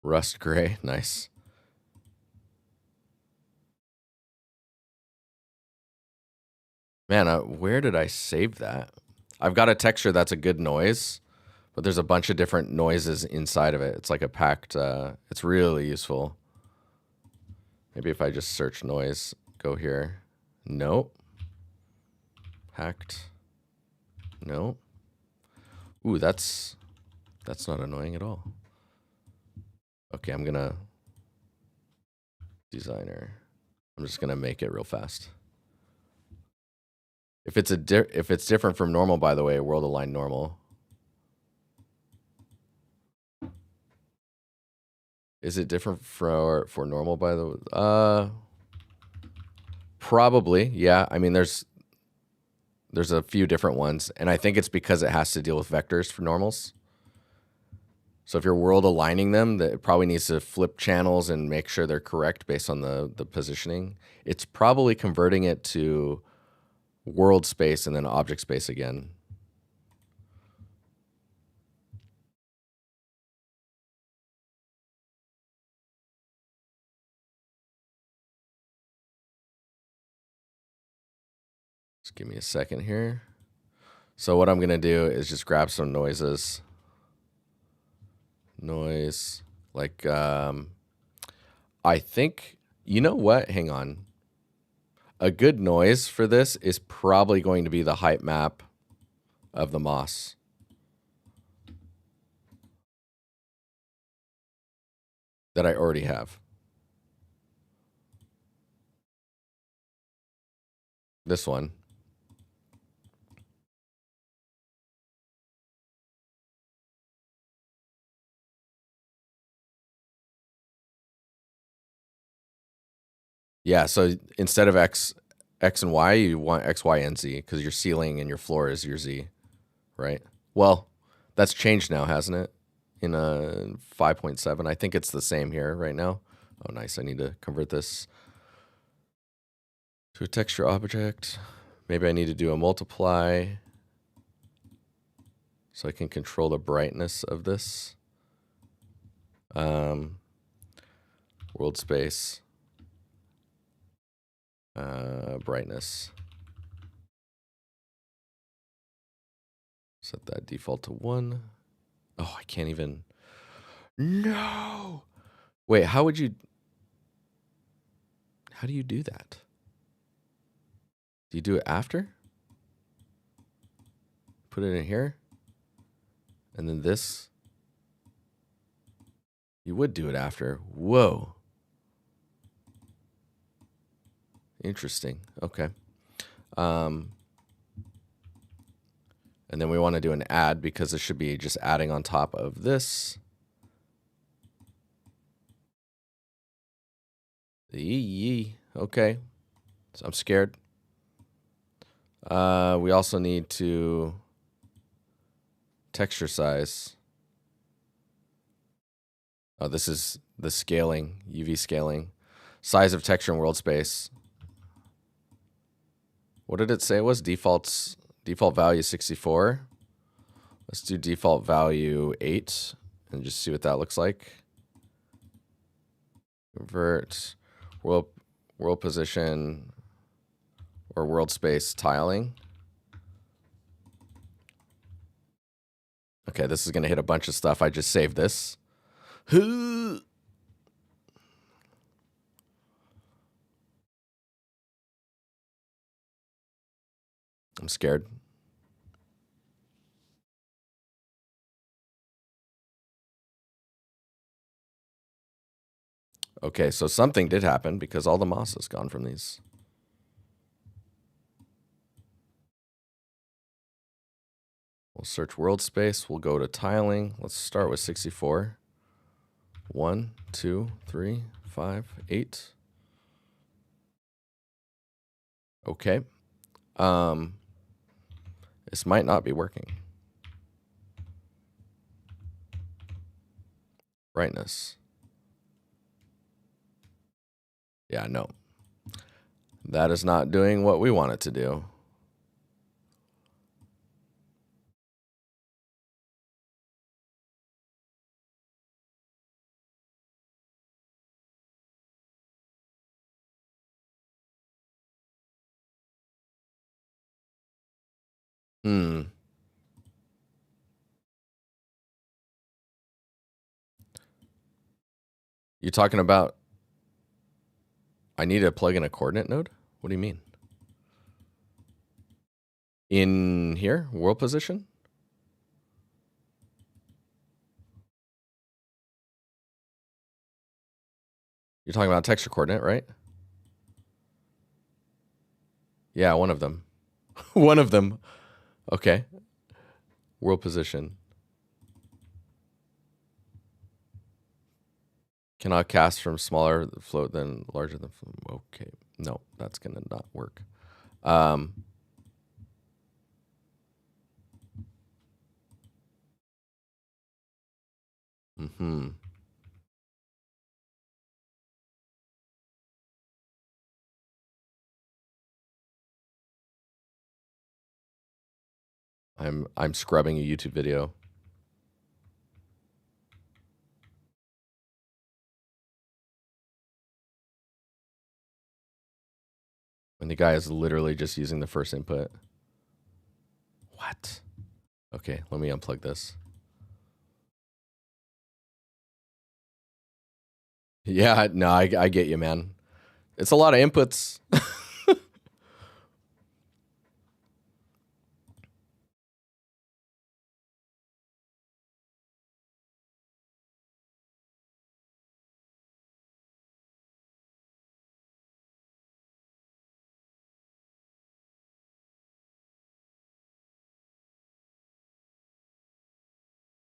Rust gray, nice. Man, where did I save that? I've got a texture that's a good noise, but there's a bunch of different noises inside of it. It's like a packed, it's really useful. Maybe if I just search noise, go here. Nope. Packed. Nope. Ooh, that's not annoying at all. Okay, I'm gonna designer. I'm just gonna make it real fast. If it's different from normal, by the way, world align normal. Is it different for normal, by the way? Probably, yeah. I mean, there's a few different ones, and I think it's because it has to deal with vectors for normals. So if you're world aligning them, it probably needs to flip channels and make sure they're correct based on the positioning. It's probably converting it to world space and then object space again. Just give me a second here. So what I'm going to do is just grab some noises. Noise, like, I think, you know what? Hang on. A good noise for this is probably going to be the height map of the moss. That I already have. This one. Yeah, so instead of X and Y, you want X, Y, and Z because your ceiling and your floor is your Z, right? Well, that's changed now, hasn't it? in a 5.7. I think it's the same here right now. Oh, nice. I need to convert this to a texture object. Maybe I need to do a multiply so I can control the brightness of this. World space, brightness. Set that default to 1. Oh, I can't even. No. Wait, how do you do that? Do you do it after? Put it in here? And then this? You would do it after. Whoa. Interesting. Okay. And then we want to do an add because it should be just adding on top of this. Yee. Okay. So I'm scared. We also need to texture size. Oh, this is the scaling, UV scaling. Size of texture in world space. What did it say it was? Default value 64. Let's do default value 8 and just see what that looks like. Convert world position or world space tiling. Okay, this is going to hit a bunch of stuff. I just saved this. I'm scared. Okay, so something did happen because all the moss is gone from these. We'll search world space. We'll go to tiling. Let's start with 64. 1, 2, 3, 5, 8. Okay. This might not be working. Brightness. Yeah, no. That is not doing what we want it to do. You talking about I need to plug in a coordinate node? What do you mean? In here, world position? You're talking about texture coordinate, right? Yeah, one of them. One of them. Okay. World position. Cannot cast from smaller float than larger than float. Okay. No, that's going to not work. I'm scrubbing a YouTube video. And the guy is literally just using the first input. What? Okay, let me unplug this. Yeah, no, I get you, man. It's a lot of inputs.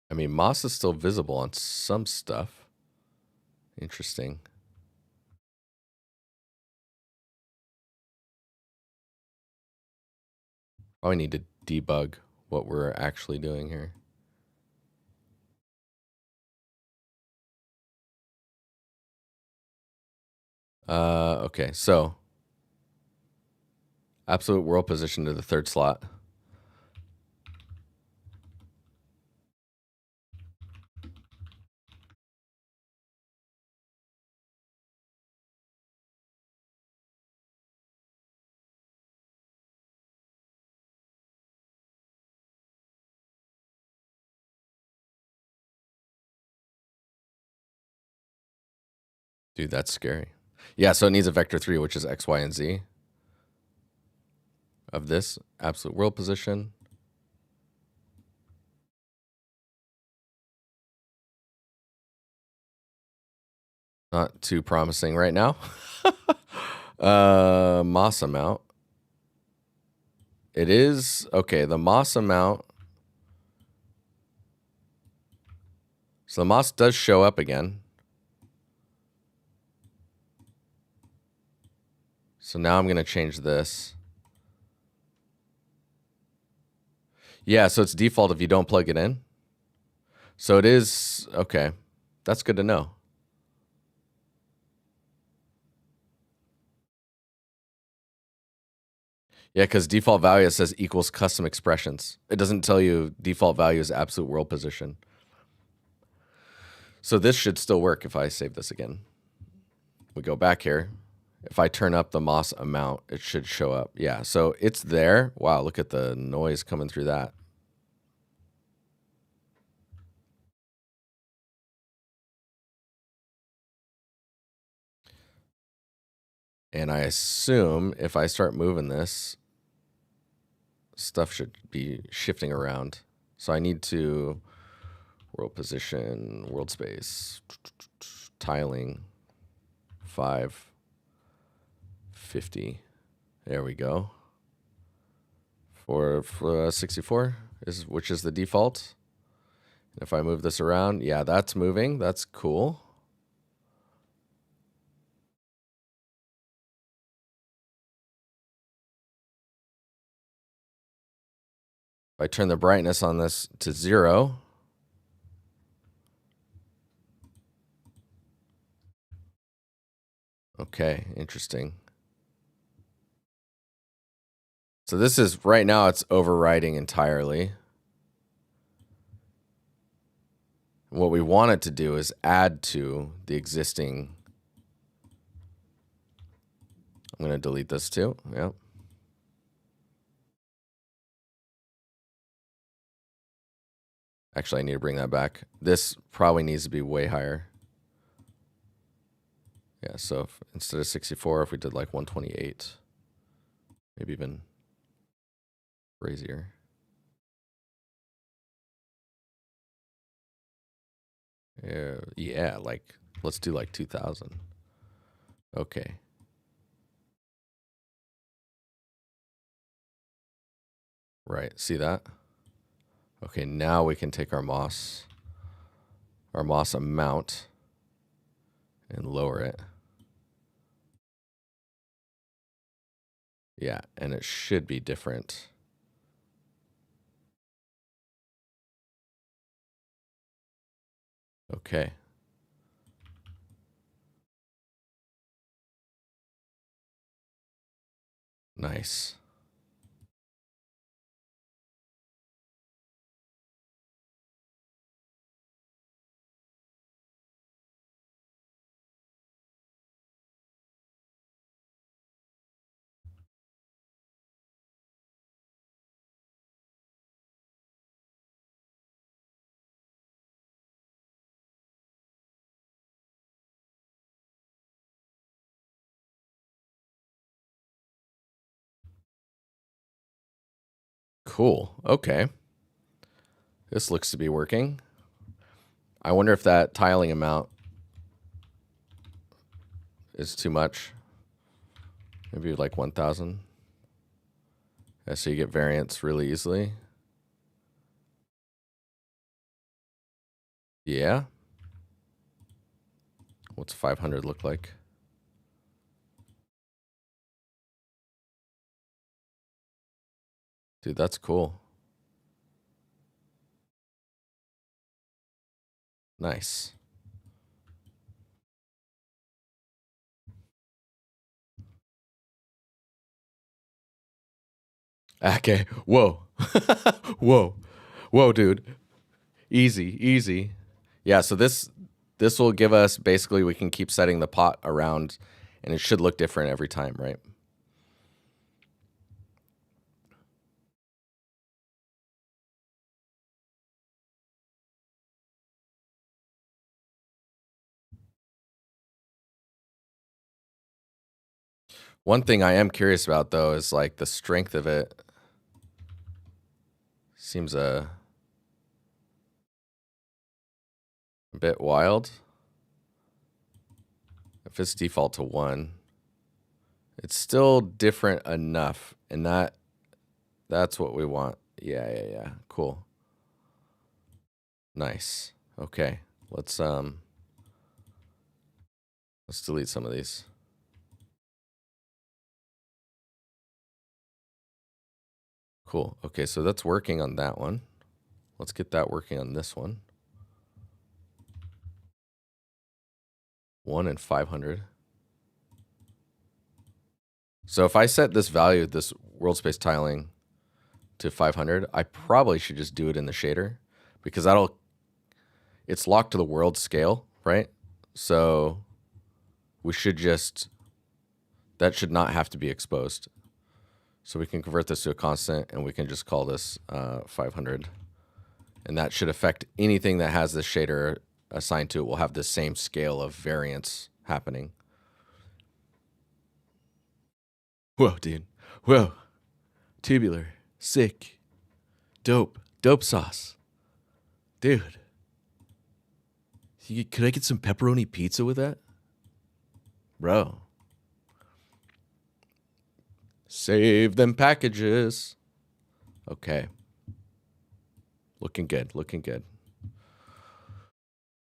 I mean, moss is still visible on some stuff. Interesting. Probably need to debug what we're actually doing here. Okay, so absolute world position to the third slot. Dude, that's scary. Yeah, so it needs a vector 3, which is x, y, and z of this absolute world position. Not too promising right now. Moss amount. It is, okay, the moss amount. So the moss does show up again. So now I'm going to change this. Yeah, so it's default if you don't plug it in. So it is, okay. That's good to know. Yeah, because default value says equals custom expressions. It doesn't tell you default value is absolute world position. So this should still work if I save this again. We go back here. If I turn up the moss amount, it should show up. Yeah, so it's there. Wow, look at the noise coming through that. And I assume if I start moving this, stuff should be shifting around. So I need to world position, world space, tiling, 550. There we go. For 64 is, which is the default. If I move this around, yeah, that's moving. That's cool. If I turn the brightness on this to 0, okay, interesting. So this is, right now it's overriding entirely. What we want it to do is add to the existing. I'm going to delete this too. Yep. Actually, I need to bring that back. This probably needs to be way higher. Yeah, so if, instead of 64, if we did like 128, maybe even crazier. Yeah, like let's do like 2000. Okay. Right, see that? Okay, now we can take our moss amount, and lower it. Yeah, and it should be different. Okay. Nice. Cool. Okay. This looks to be working. I wonder if that tiling amount is too much. Maybe like 1000. Yeah, so you get variance really easily. Yeah. What's 500 look like? Dude, that's cool. Nice. Okay. Whoa. Whoa. Whoa, dude. Easy, easy. Yeah, so this will give us basically we can keep setting the pot around and it should look different every time, right? One thing I am curious about though is like the strength of it seems a bit wild. If it's default to 1, it's still different enough, and that's what we want. Yeah, yeah, yeah. Cool. Nice. Okay. Let's delete some of these. Cool. Okay, so that's working on that one. Let's get that working on this one. 1 and 500. So if I set this value, this world space tiling, to 500, I probably should just do it in the shader because it's locked to the world scale, right? So we should that should not have to be exposed. So we can convert this to a constant and we can just call this 500. And that should affect anything that has this shader assigned to it will have the same scale of variance happening. Whoa, dude. Whoa. Tubular. Sick. Dope. Dope sauce. Dude. Could I get some pepperoni pizza with that? Bro. Save them packages. Okay. Looking good. Looking good.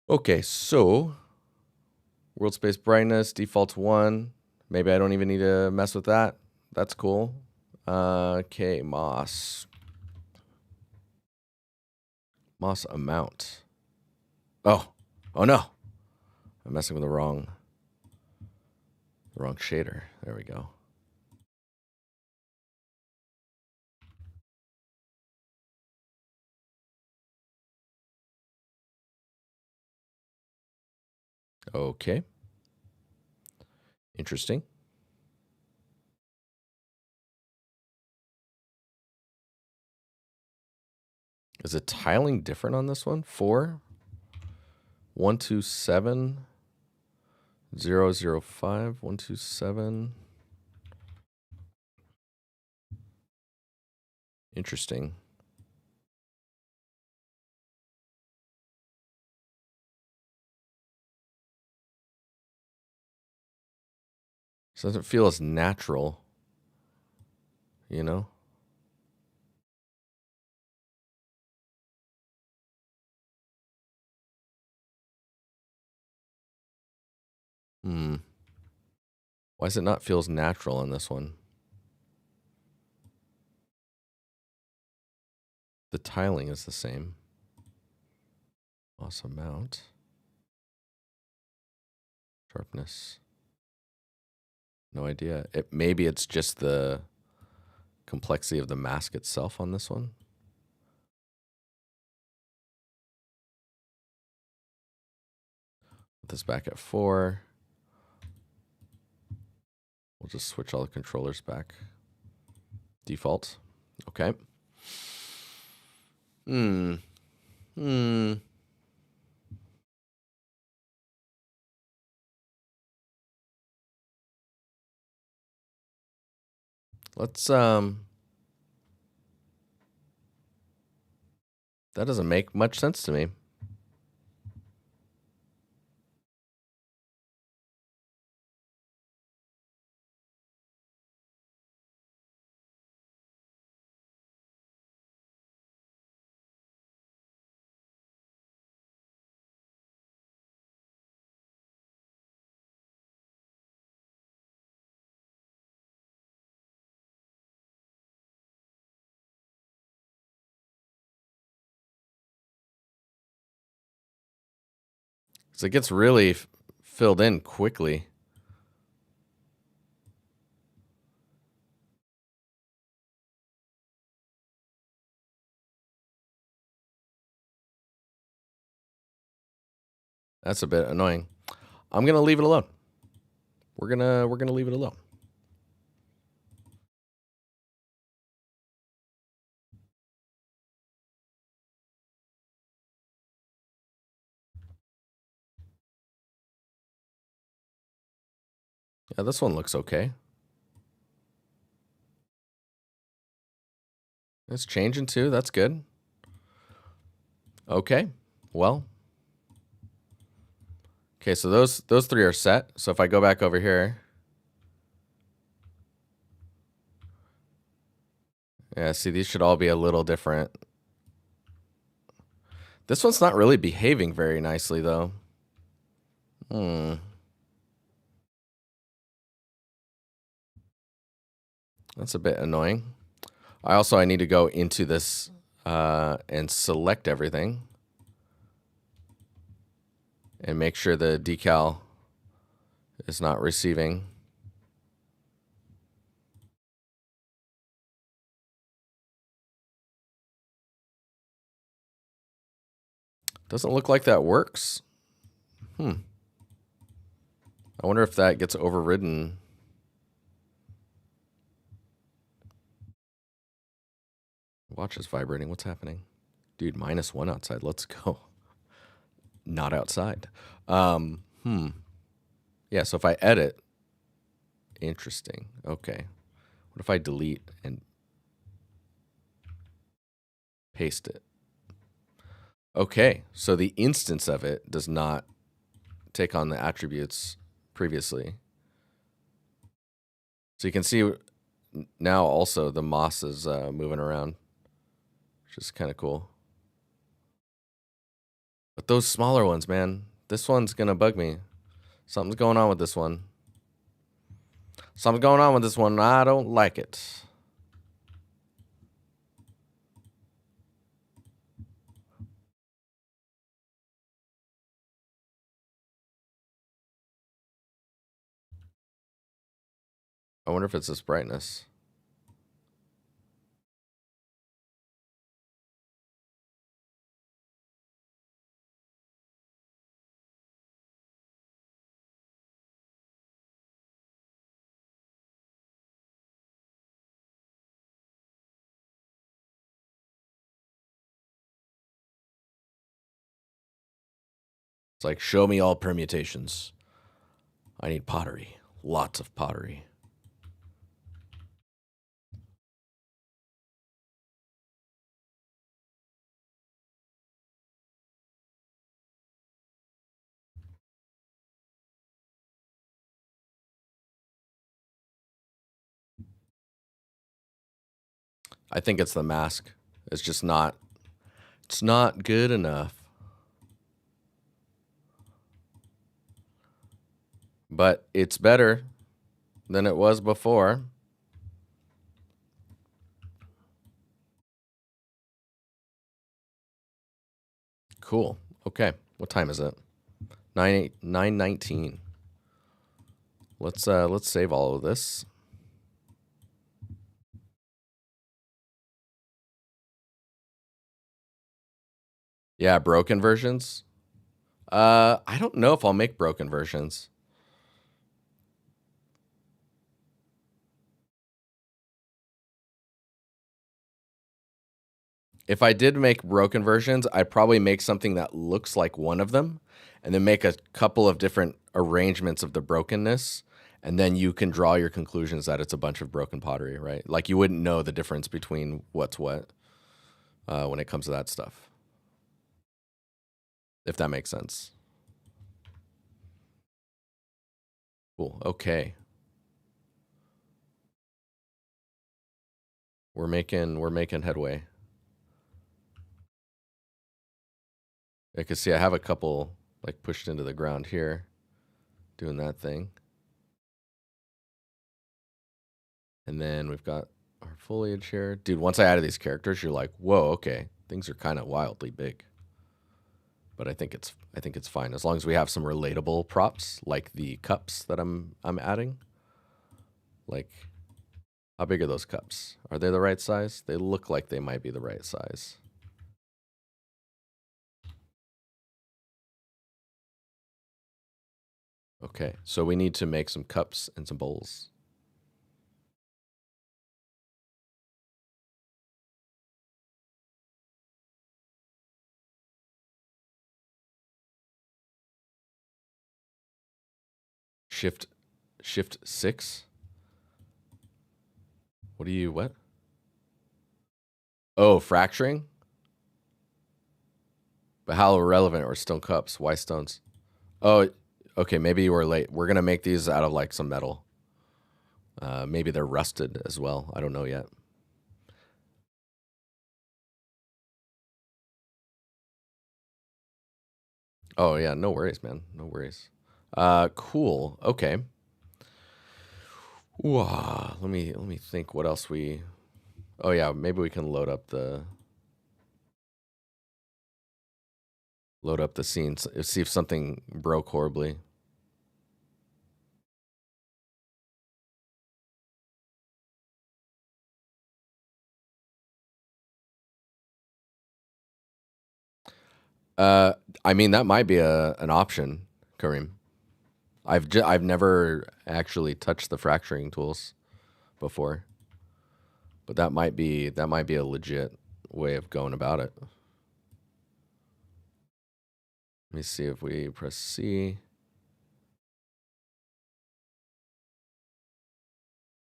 Okay, so world space brightness, default 1. Maybe I don't even need to mess with that. That's cool. Okay, Moss. Moss amount. Oh no. I'm messing with the wrong shader. There we go. Okay. Interesting. Is the tiling different on this one? 4, 127, 005, 127. Interesting. This doesn't feel as natural, you know? Why does it not feel as natural on this one? The tiling is the same. Loss amount. Sharpness. No idea. Maybe it's just the complexity of the mask itself on this one. Put this back at 4. We'll just switch all the controllers back. Default. Okay. Let's that doesn't make much sense to me. So it gets really filled in quickly. That's a bit annoying. I'm gonna leave it alone. We're gonna leave it alone. Yeah, this one looks okay. It's changing too. That's good. Okay. Well. Okay, so those three are set. So if I go back over here, yeah, see, these should all be a little different. This one's not really behaving very nicely, though. That's a bit annoying. I need to go into this and select everything and make sure the decal is not receiving. Doesn't look like that works. I wonder if that gets overridden. Watch is vibrating. What's happening? Dude, -1 outside. Let's go. Not outside. Yeah, so if I edit, interesting. Okay. What if I delete and paste it? Okay, so the instance of it does not take on the attributes previously. So you can see now also the moss is moving around, which is kind of cool. But those smaller ones, man, this one's going to bug me. Something's going on with this one. Something's going on with this one. I don't like it. I wonder if it's this brightness. It's like, show me all permutations. I need pottery. Lots of pottery. I think it's the mask. It's just not, it's not good enough. But it's better than it was before. Cool. Okay. What time is it? 9:19. Let's save all of this. Yeah, broken versions. I don't know if I'll make broken versions. If I did make broken versions, I'd probably make something that looks like one of them and then make a couple of different arrangements of the brokenness. And then you can draw your conclusions that it's a bunch of broken pottery, right? Like you wouldn't know the difference between what's what when it comes to that stuff. If that makes sense. Cool. Okay. We're making headway. I can see I have a couple like pushed into the ground here doing that thing. And then we've got our foliage here. Dude, once I added these characters, you're like, whoa, okay. Things are kind of wildly big. But I think it's fine. As long as we have some relatable props, like the cups that I'm adding. Like, how big are those cups? Are they the right size? They look like they might be the right size. Okay, so we need to make some cups and some bowls. Shift 6. What? Oh, fracturing? But how irrelevant are stone cups? Why stones? Oh, okay, maybe you were late. We're gonna make these out of like some metal. Maybe they're rusted as well. I don't know yet. Oh yeah, no worries, man. No worries. Cool. Okay. Wow. Let me think what else we. Oh yeah, maybe we can load up the scenes. See if something broke horribly. I mean that might be an option, Kareem. I've never actually touched the fracturing tools before, but that might be a legit way of going about it. Let me see if we press C.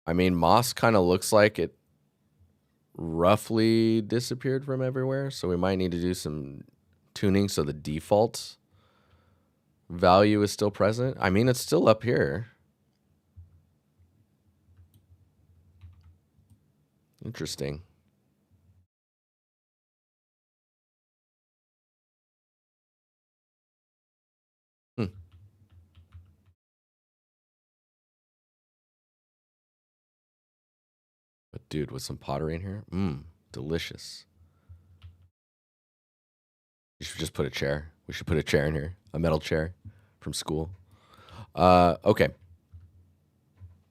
I mean, moss kind of looks like it roughly disappeared from everywhere, so we might need to do some tuning so the default value is still present. I mean, it's still up here. Interesting. Hmm. But dude, with some pottery in here, delicious. You should just put a chair. We should put a chair in here, a metal chair from school. Okay.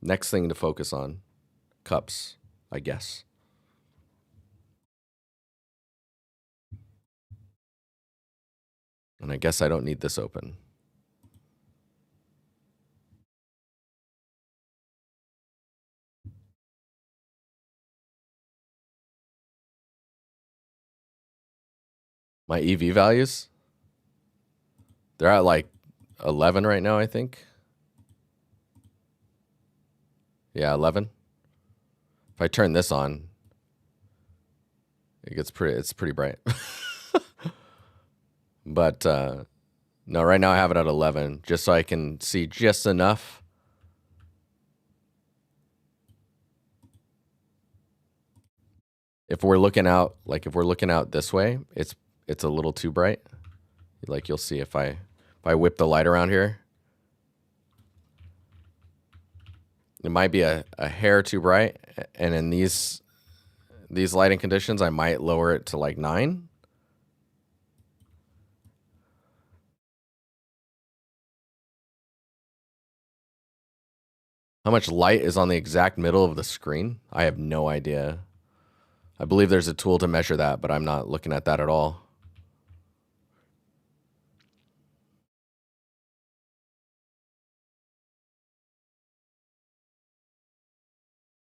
Next thing to focus on, cups, I guess. And I guess I don't need this open. My EV values, they're at like 11 right now, I think. Yeah, 11. If I turn this on, it's pretty bright. But no, right now I have it at 11 just so I can see just enough. If we're looking out this way, it's a little too bright. Like you'll see if I whip the light around here, it might be a hair too bright, and in these lighting conditions I might lower it to like 9. How much light is on the exact middle of the screen? I have no idea. I believe there's a tool to measure that, but I'm not looking at that at all.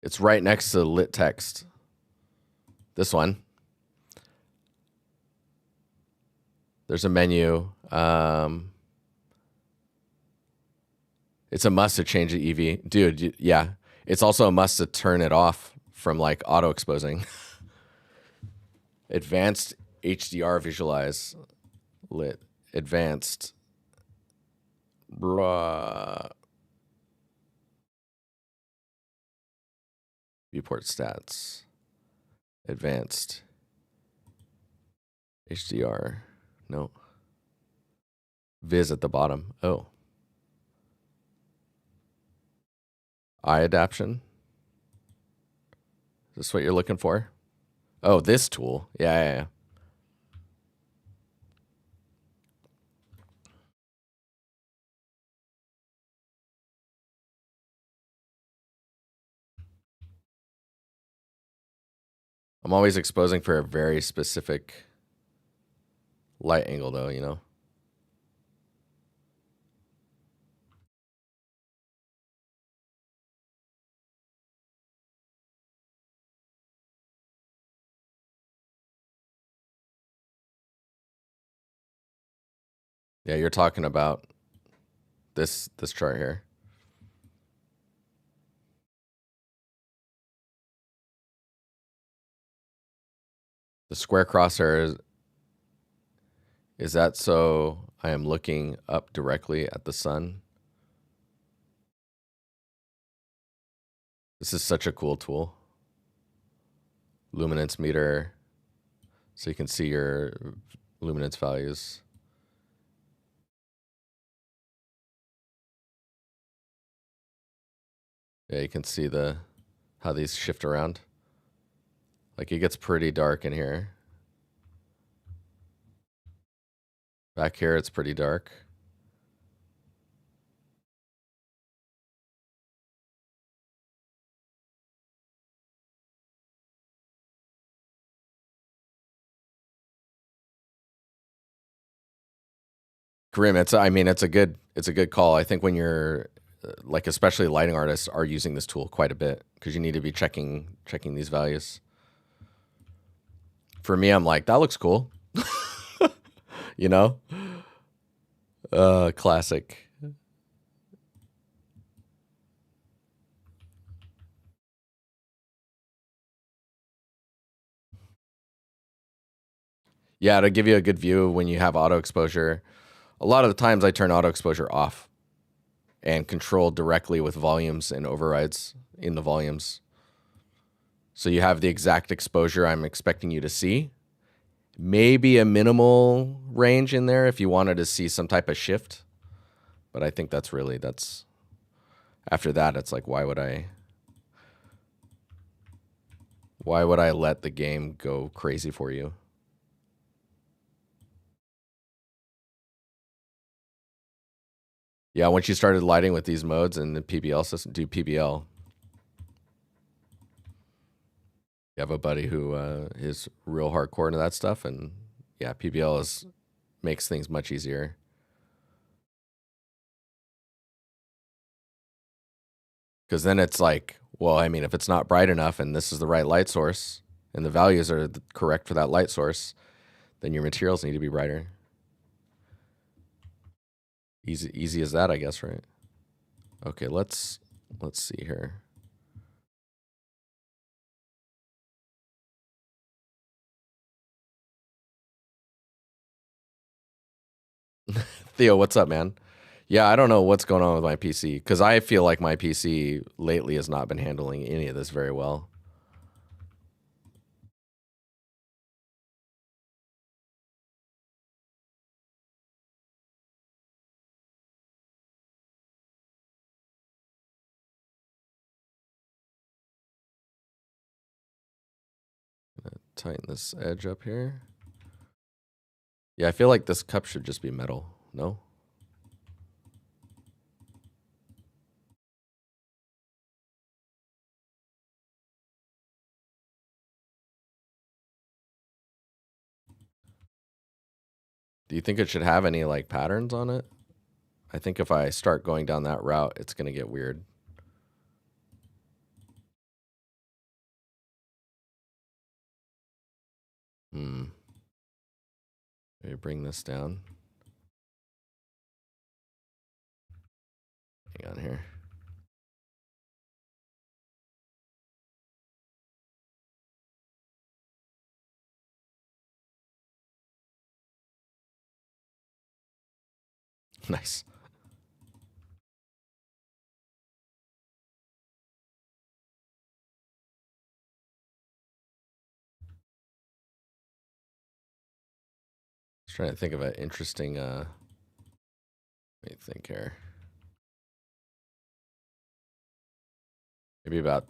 It's right next to lit text. This one. There's a menu. It's a must to change the EV. Dude, yeah. It's also a must to turn it off from like auto exposing. Advanced HDR visualize. Lit. Advanced. Blah. Viewport stats. Advanced. HDR. No. Viz at the bottom. Oh. Eye adaption. Is this what you're looking for? Oh, this tool. Yeah. I'm always exposing for a very specific light angle though, you know? Yeah, you're talking about this chart here. The square crosshair is that so I am looking up directly at the sun? This is such a cool tool. Luminance meter, so you can see your luminance values. Yeah, you can see how these shift around. Like it gets pretty dark in here. Back here, it's pretty dark. Grim, it's a good call. I think when you're like especially lighting artists are using this tool quite a bit because you need to be checking these values. For me, I'm like, that looks cool. You know? Classic. Yeah, to give you a good view when you have auto exposure. A lot of the times I turn auto exposure off and control directly with volumes and overrides in the volumes. So you have the exact exposure I'm expecting you to see. Maybe a minimal range in there if you wanted to see some type of shift. But I think that's after that, it's like, why would I let the game go crazy for you? Yeah, once you started lighting with these modes and the PBL system, do PBL. You have a buddy who is real hardcore into that stuff, and yeah, PBL makes things much easier. Because then it's like, well, I mean, if it's not bright enough and this is the right light source and the values are correct for that light source, then your materials need to be brighter. Easy as that, I guess, right? Okay, let's see here. Theo, what's up, man? Yeah, I don't know what's going on with my PC because I feel like my PC lately has not been handling any of this very well. Tighten this edge up here. Yeah, I feel like this cup should just be metal. No? Do you think it should have any like patterns on it? I think if I start going down that route, it's going to get weird. Maybe bring this down. Hang on here. Nice. Just trying to think of an interesting let me think here. Maybe about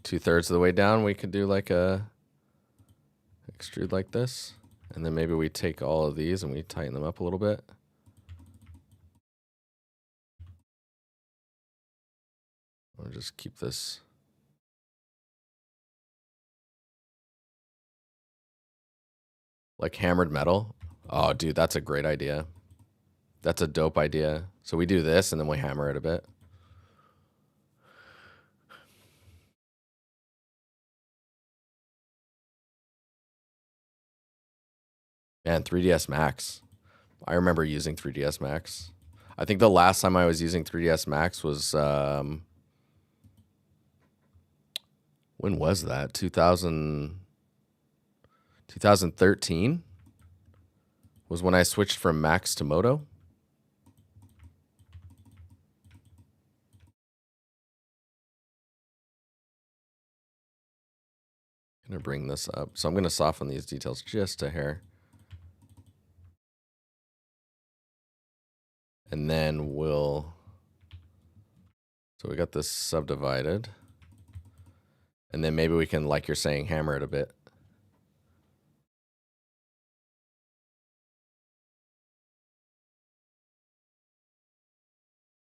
2/3 of the way down we could do like a extrude like this. And then maybe we take all of these and we tighten them up a little bit. I'll just keep this. Like hammered metal. Oh, dude, that's a great idea. That's a dope idea. So we do this and then we hammer it a bit. Man, 3ds Max. I remember using 3ds Max. I think the last time I was using 3ds Max was when was that? 2013 was when I switched from Max to Moto. I'm gonna bring this up. So I'm gonna soften these details just a hair. And then we'll, so we got this subdivided. And then maybe we can, like you're saying, hammer it a bit.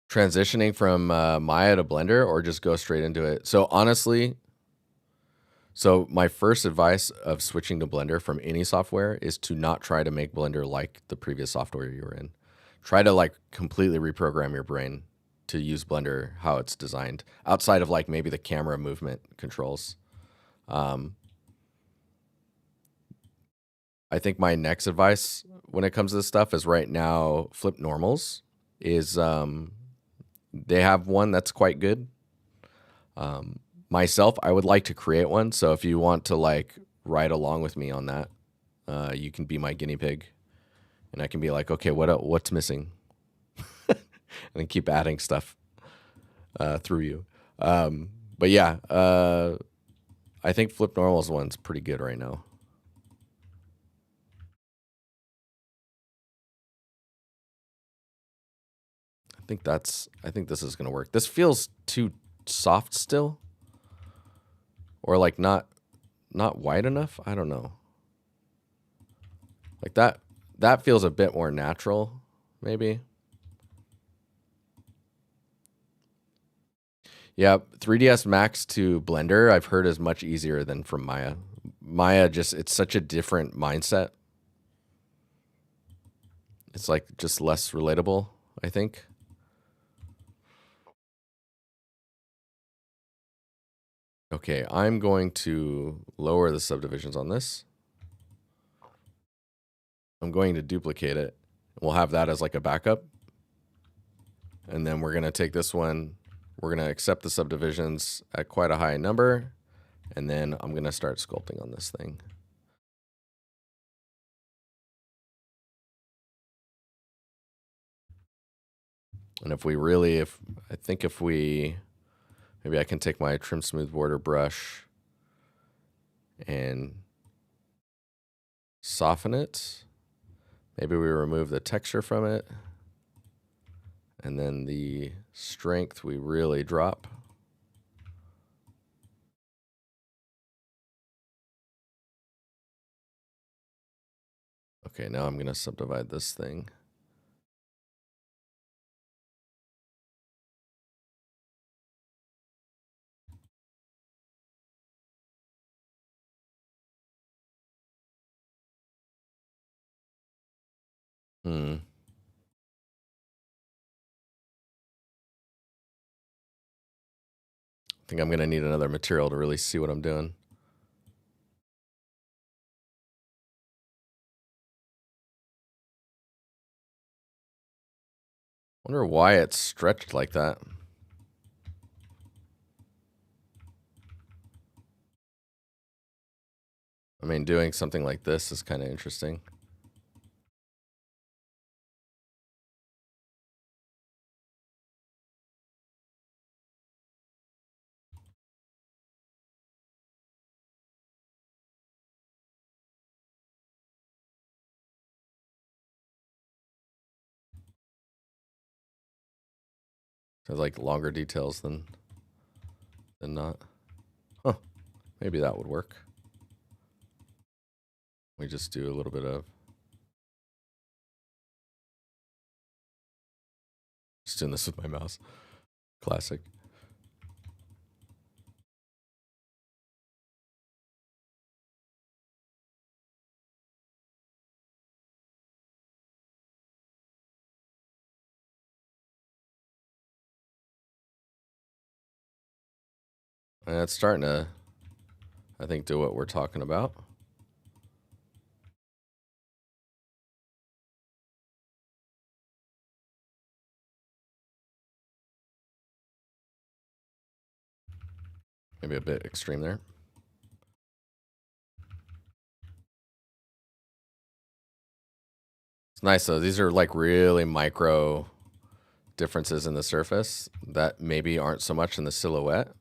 Transitioning from Maya to Blender or just go straight into it? So honestly, so my first advice of switching to Blender from any software is to not try to make Blender like the previous software you were in. Try to like completely reprogram your brain to use Blender how it's designed, outside of like maybe the camera movement controls. I think my next advice when it comes to this stuff is right now, Flip Normals is they have one that's quite good. Myself, I would like to create one. So if you want to like ride along with me on that, you can be my guinea pig, and I can be like, okay, what's missing, and then keep adding stuff through you. But yeah, I think Flip Normals one's pretty good right now. I think this is gonna work. This feels too soft still, or like not wide enough. I don't know. Like that feels a bit more natural, maybe. Yeah, 3ds Max to Blender I've heard is much easier than from Maya. Maya just, it's such a different mindset. It's like just less relatable, I think. Okay, I'm going to lower the subdivisions on this. I'm going to duplicate it. We'll have that as like a backup. And then we're going to take this one. We're going to accept the subdivisions at quite a high number. And then I'm going to start sculpting on this thing. And if we really, I think if we, maybe I can take my trim smooth border brush and soften it. Maybe we remove the texture from it. And then the strength we really drop. Okay, now I'm going to subdivide this thing. I think I'm going to need another material to really see what I'm doing. Wonder why it's stretched like that. I mean, doing something like this is kind of interesting. Has like longer details than not. Huh. Maybe that would work. We just do a little bit of, just doing this with my mouse. Classic. And it's starting to, I think, do what we're talking about. Maybe a bit extreme there. It's nice though. These are like really micro differences in the surface that maybe aren't so much in the silhouette.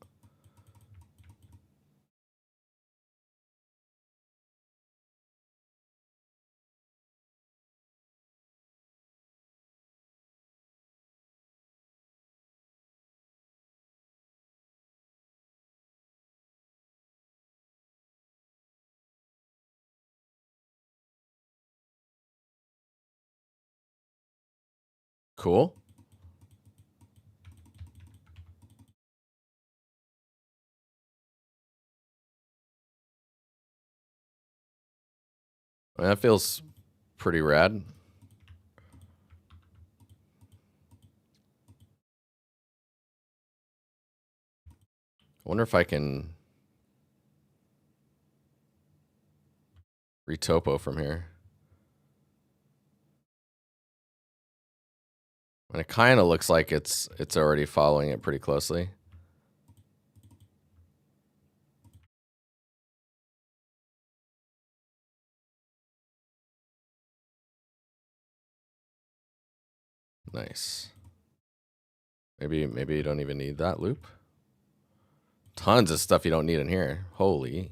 Cool. I mean, that feels pretty rad. I wonder if I can retopo from here. And it kind of looks like it's already following it pretty closely. Nice. Maybe you don't even need that loop. Tons of stuff you don't need in here. Holy.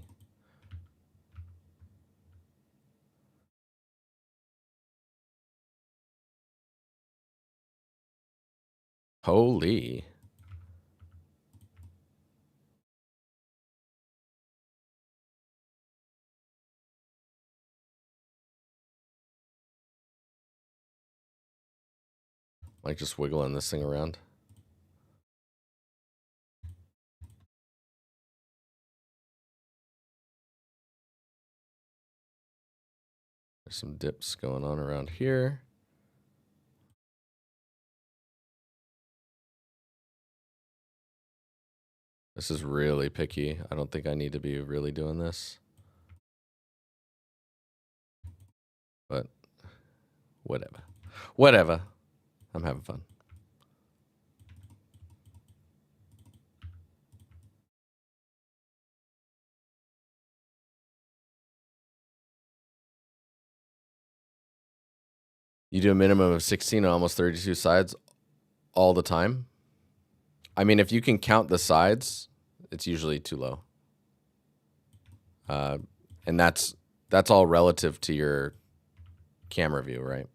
Holy. Like just wiggling this thing around. There's some dips going on around here. This is really picky. I don't think I need to be really doing this. But whatever. Whatever. I'm having fun. You do a minimum of 16 on almost 32 sides all the time. I mean, if you can count the sides, it's usually too low. And that's all relative to your camera view, right?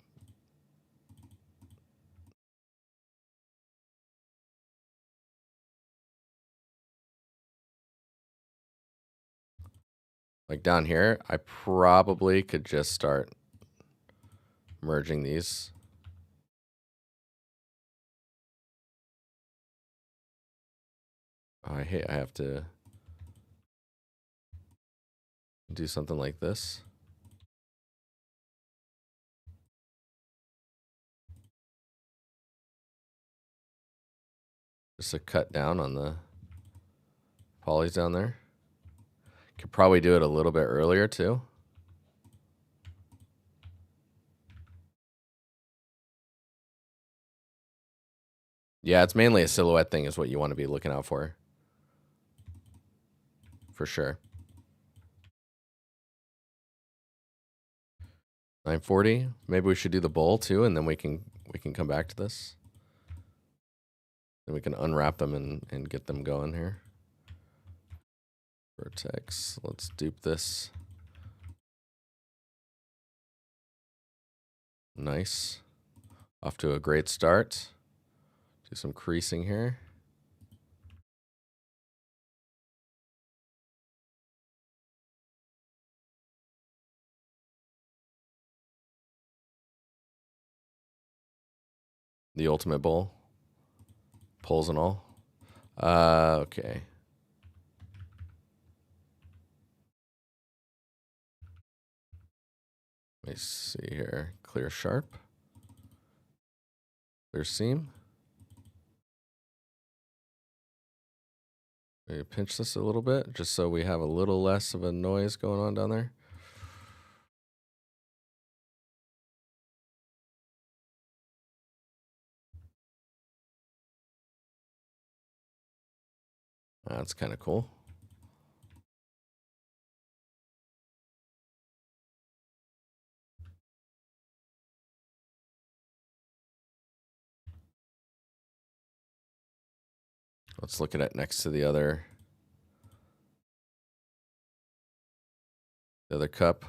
Like down here, I probably could just start merging these. Oh, I have to do something like this. Just a cut down on the polys down there. Could probably do it a little bit earlier too. Yeah, it's mainly a silhouette thing is what you want to be looking out for. For sure. 940. Maybe we should do the bowl too, and then we can come back to this. Then we can unwrap them and get them going here. Vertex. Let's dupe this. Nice. Off to a great start. Do some creasing here. The ultimate bowl. Poles and all. Okay. Let me see here. Clear sharp. Clear seam. Maybe pinch this a little bit just so we have a little less of a noise going on down there. That's kind of cool. Let's look at it next to the other cup.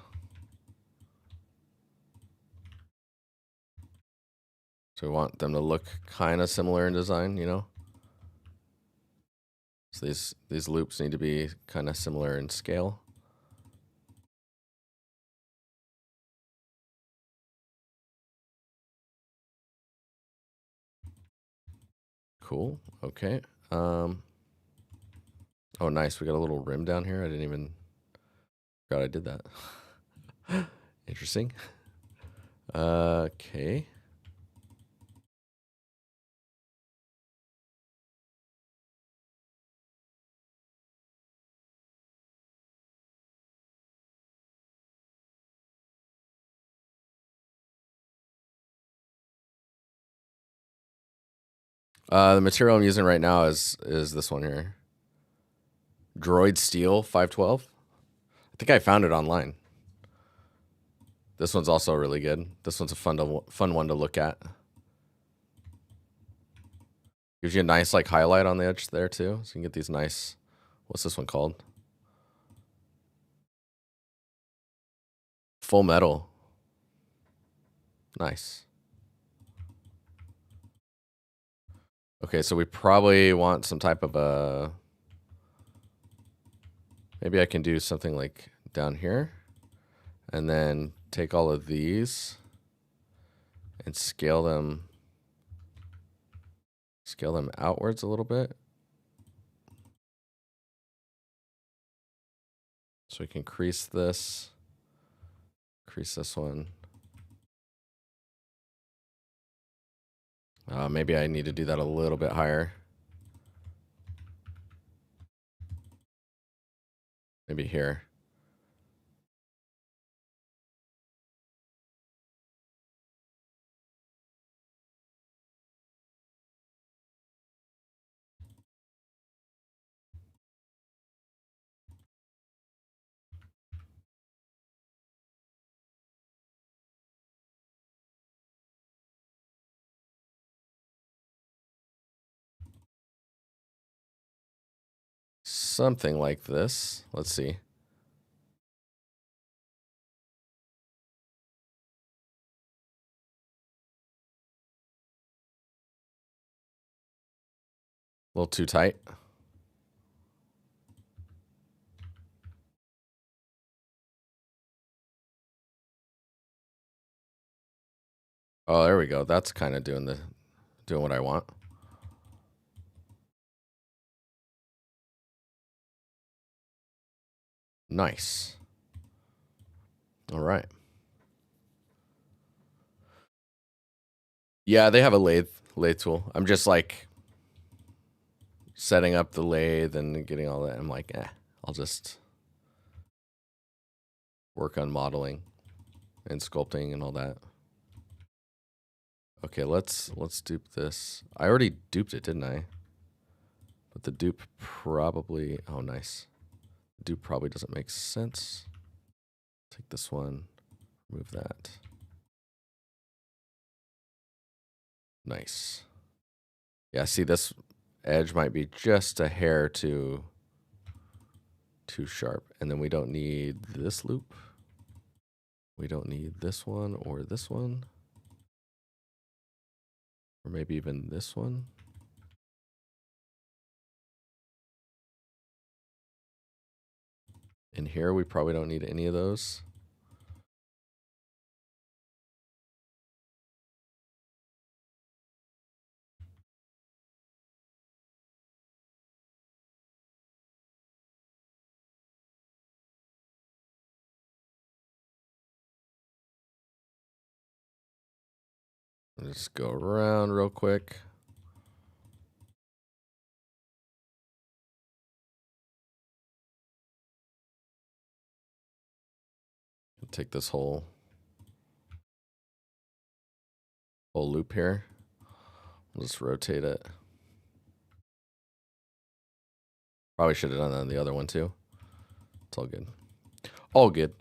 So we want them to look kind of similar in design, you know? So these loops need to be kind of similar in scale. Cool. Okay. Oh, nice. We got a little rim down here. I didn't even forgot I did that. Interesting. Okay. The material I'm using right now is this one here. Droid Steel 512. I think I found it online. This one's also really good. This one's a fun one to look at. Gives you a nice like highlight on the edge there too. So you can get these nice, what's this one called? Full metal. Nice. Okay, so we probably want some type of a, maybe I can do something like down here and then take all of these and scale them outwards a little bit. So we can crease this one. Maybe I need to do that a little bit higher. Maybe here. Something like this. Let's see. A little too tight. Oh, there we go. That's kind of doing what I want. Nice. All right. Yeah, they have a lathe tool. I'm just like setting up the lathe and getting all that. I'm like, I'll just work on modeling and sculpting and all that. Okay, let's dupe this. I already duped it, didn't I? But the dupe probably, oh nice. Dupe probably doesn't make sense. Take this one, remove that. Nice. Yeah, see this edge might be just a hair too sharp. And then we don't need this loop. We don't need this one or this one. Or maybe even this one. In here, we probably don't need any of those. Just go around real quick. Take this whole loop here. We'll just rotate it. Probably should have done that on the other one too. It's all good. All good.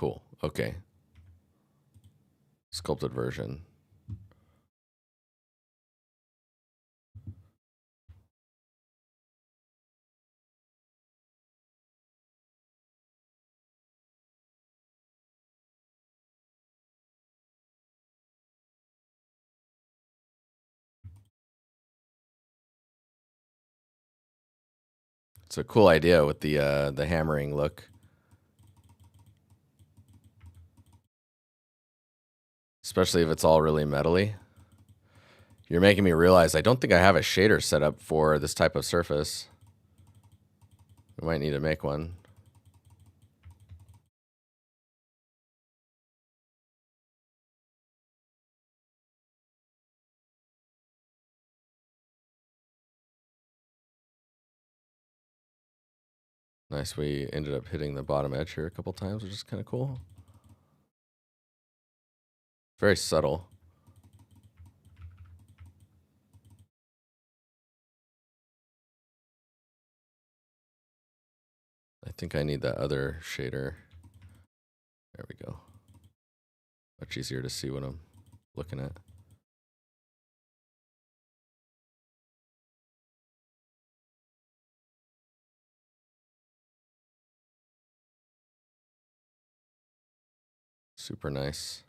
Cool. Okay. Sculpted version. It's a cool idea with the hammering look. Especially if it's all really metally. You're making me realize I don't think I have a shader set up for this type of surface. We might need to make one. Nice, we ended up hitting the bottom edge here a couple times, which is kind of cool. Very subtle. I think I need that other shader. There we go. Much easier to see what I'm looking at. Super nice.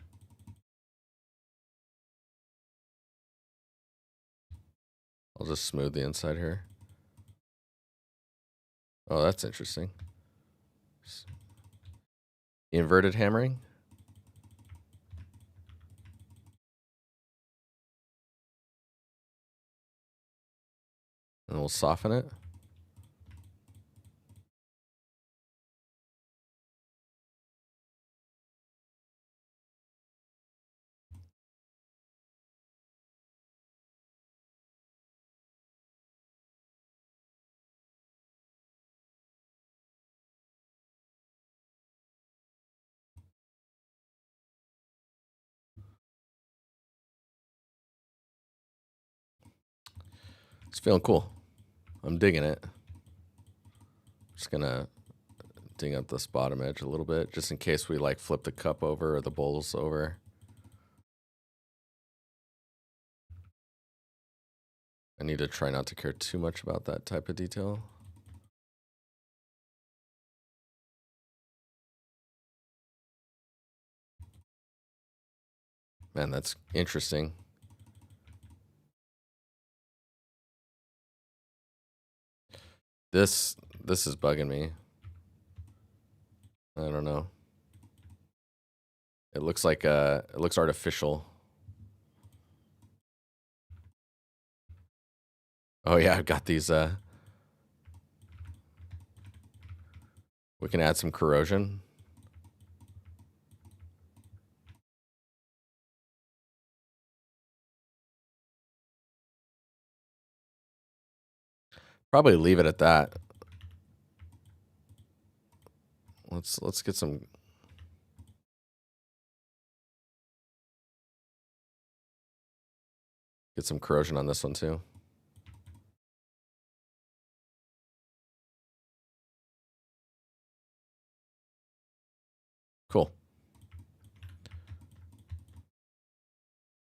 I'll just smooth the inside here. Oh, that's interesting. Inverted hammering. And we'll soften it. It's feeling cool. I'm digging it. Just gonna ding up this bottom edge a little bit, just in case we like flip the cup over or the bowls over. I need to try not to care too much about that type of detail. Man, that's interesting. This is bugging me. I don't know. It looks like it looks artificial. Oh yeah, I've got these we can add some corrosion. Probably leave it at that. Let's get some corrosion on this one too. Cool.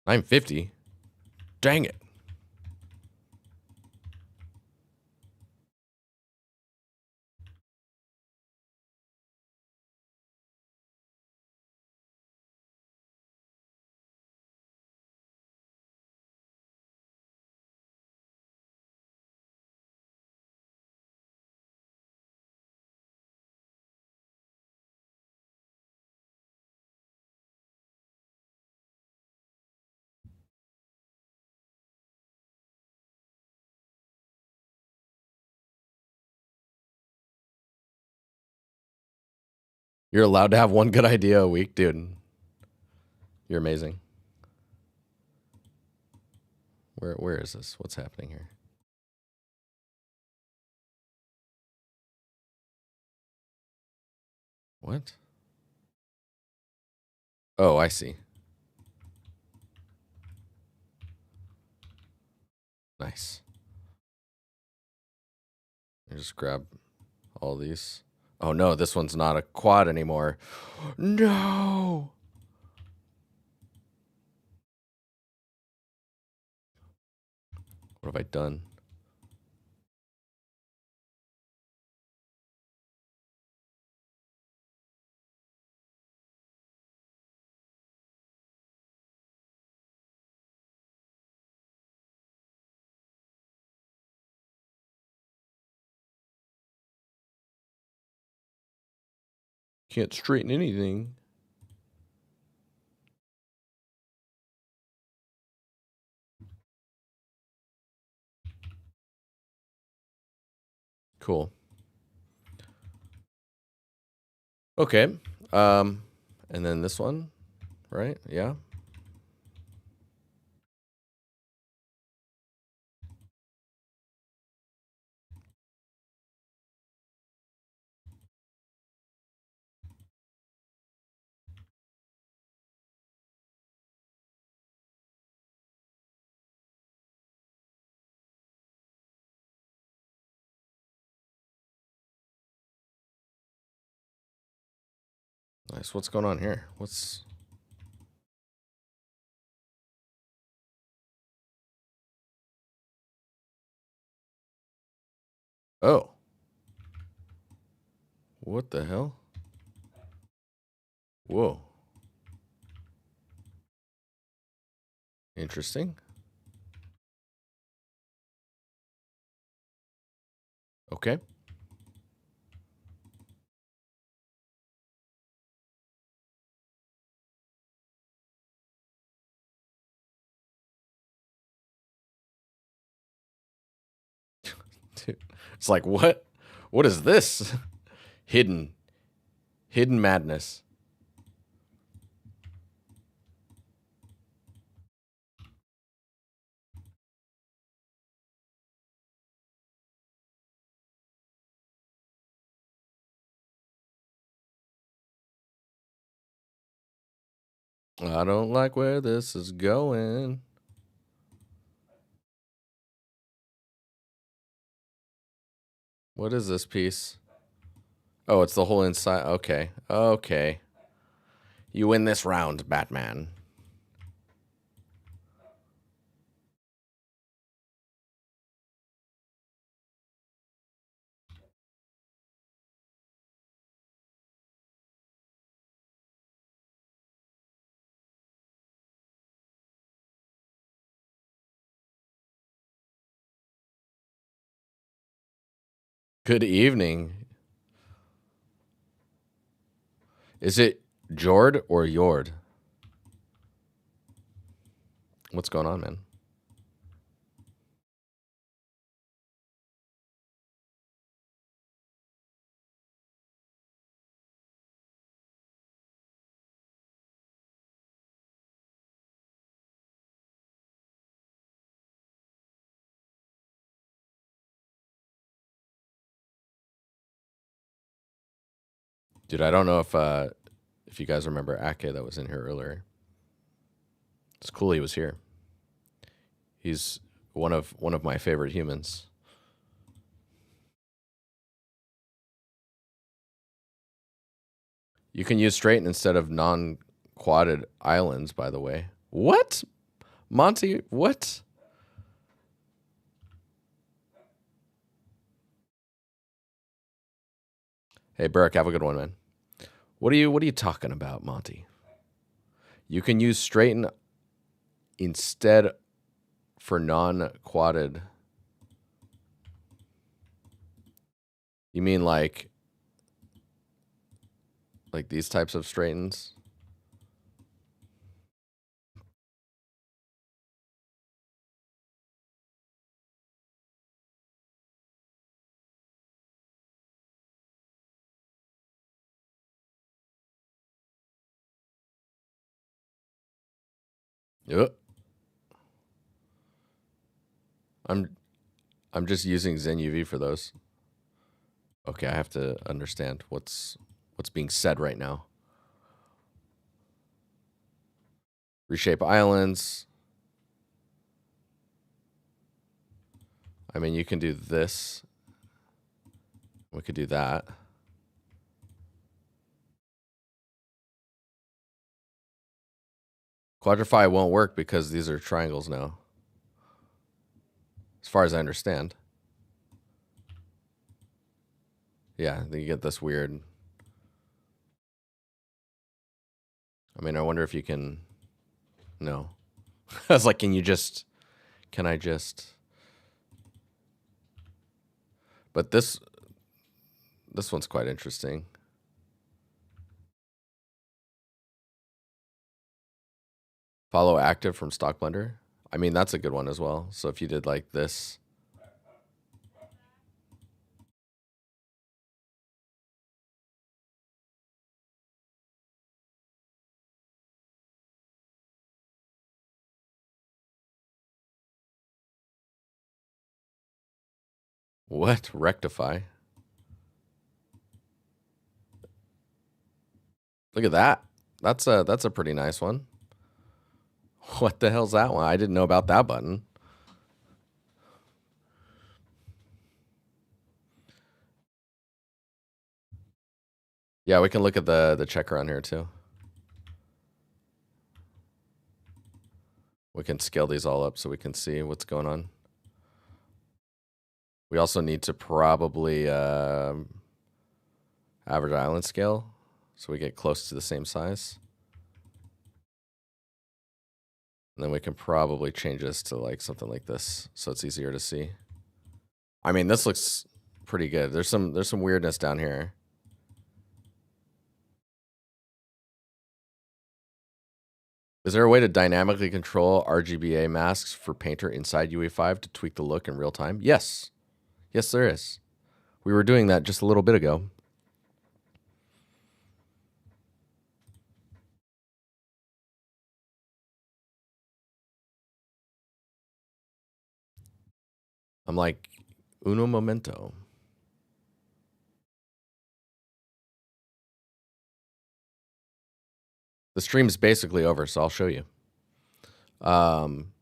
950. Dang it. You're allowed to have one good idea a week, dude. You're amazing. Where is this? What's happening here? What? Oh, I see. Nice. I just grab all these. Oh no, this one's not a quad anymore. No. What have I done? Can't straighten anything. Cool. Okay. And then this one, right? Yeah. Nice. What's going on here? What's... Oh. What the hell? Whoa. Interesting. Okay. Dude, it's like, what? What is this? Hidden madness. I don't like where this is going. What is this piece? Oh, it's the whole inside. Okay. Okay. You win this round, Batman. Good evening. Is it Jord or Yord? What's going on, man? Dude, I don't know if you guys remember Ake that was in here earlier. It's cool he was here. He's one of my favorite humans. You can use straighten instead of non-quadded islands, by the way. What? Monty, what? Hey, Burke, have a good one, man. What are you talking about, Monty? You can use straighten instead for non-quadded. You mean like these types of straightens? Yep. I'm just using Zen UV for those. Okay, I have to understand what's being said right now. Reshape islands. I mean, you can do this. We could do that. Quadrify won't work because these are triangles now, as far as I understand. Yeah, then you get this weird. I mean, I wonder if you can. No. I was like, can I just. But this one's quite interesting. Follow active from Stock Blender. I mean, that's a good one as well. So if you did like this. What? Rectify? Look at that. That's a pretty nice one. What the hell's that one? I didn't know about that button. Yeah, we can look at the checker on here too. We can scale these all up so we can see what's going on. We also need to probably average island scale so we get close to the same size. And then we can probably change this to like something like this so it's easier to see. I mean, this looks pretty good. There's some weirdness down here. Is there a way to dynamically control RGB masks for Painter inside UE5 to tweak the look in real time? Yes. Yes, there is. We were doing that just a little bit ago. I'm like, uno momento. The stream's basically over, so I'll show you. I'm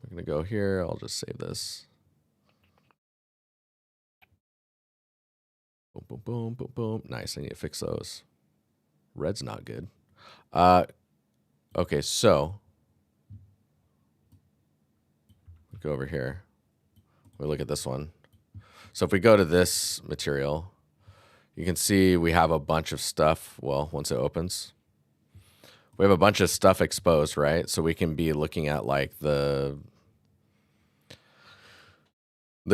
going to go here. I'll just save this. Boom, boom, boom, boom, boom. Nice. I need to fix those. Red's not good. Okay, so we go over here. We look at this one. So if we go to this material, you can see we have a bunch of stuff. Well, once it opens, we have a bunch of stuff exposed, right? So we can be looking at like the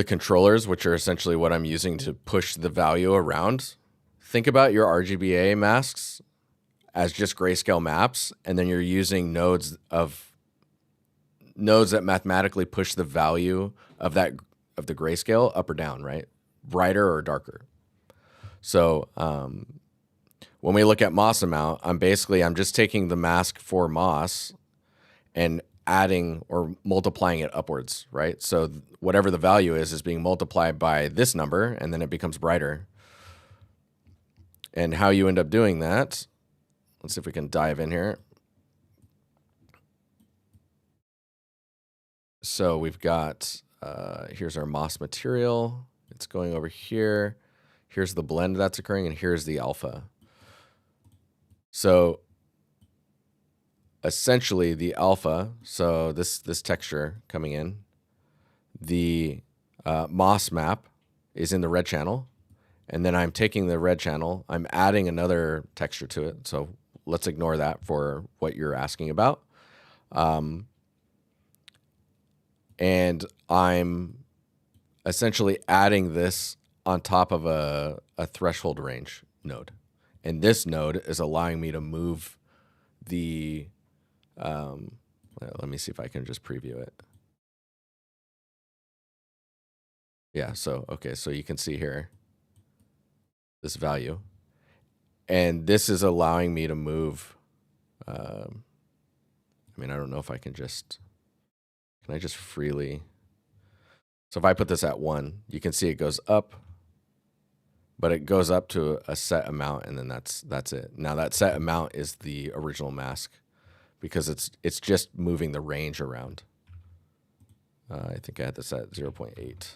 controllers, which are essentially what I'm using to push the value around. Think about your RGBA masks as just grayscale maps, and then you're using nodes that mathematically push the value of the grayscale up or down, right? Brighter or darker. So when we look at moss amount, I'm just taking the mask for moss and adding or multiplying it upwards, right? So whatever the value is being multiplied by this number, and then it becomes brighter. And how you end up doing that, let's see if we can dive in here. So we've got, here's our moss material. It's going over here. Here's the blend that's occurring, and here's the alpha. So essentially the alpha, so this texture coming in, the moss map is in the red channel, and then I'm taking the red channel, I'm adding another texture to it. So let's ignore that for what you're asking about. And I'm essentially adding this on top of a threshold range node. And this node is allowing me to move the, let me see if I can just preview it. Yeah, so, okay, so you can see here this value. And this is allowing me to move, I mean, I don't know if I can I just freely, so if I put this at 1, you can see it goes up, but it goes up to a set amount, and then that's it. Now that set amount is the original mask because it's just moving the range around. I think I had this at 0.8,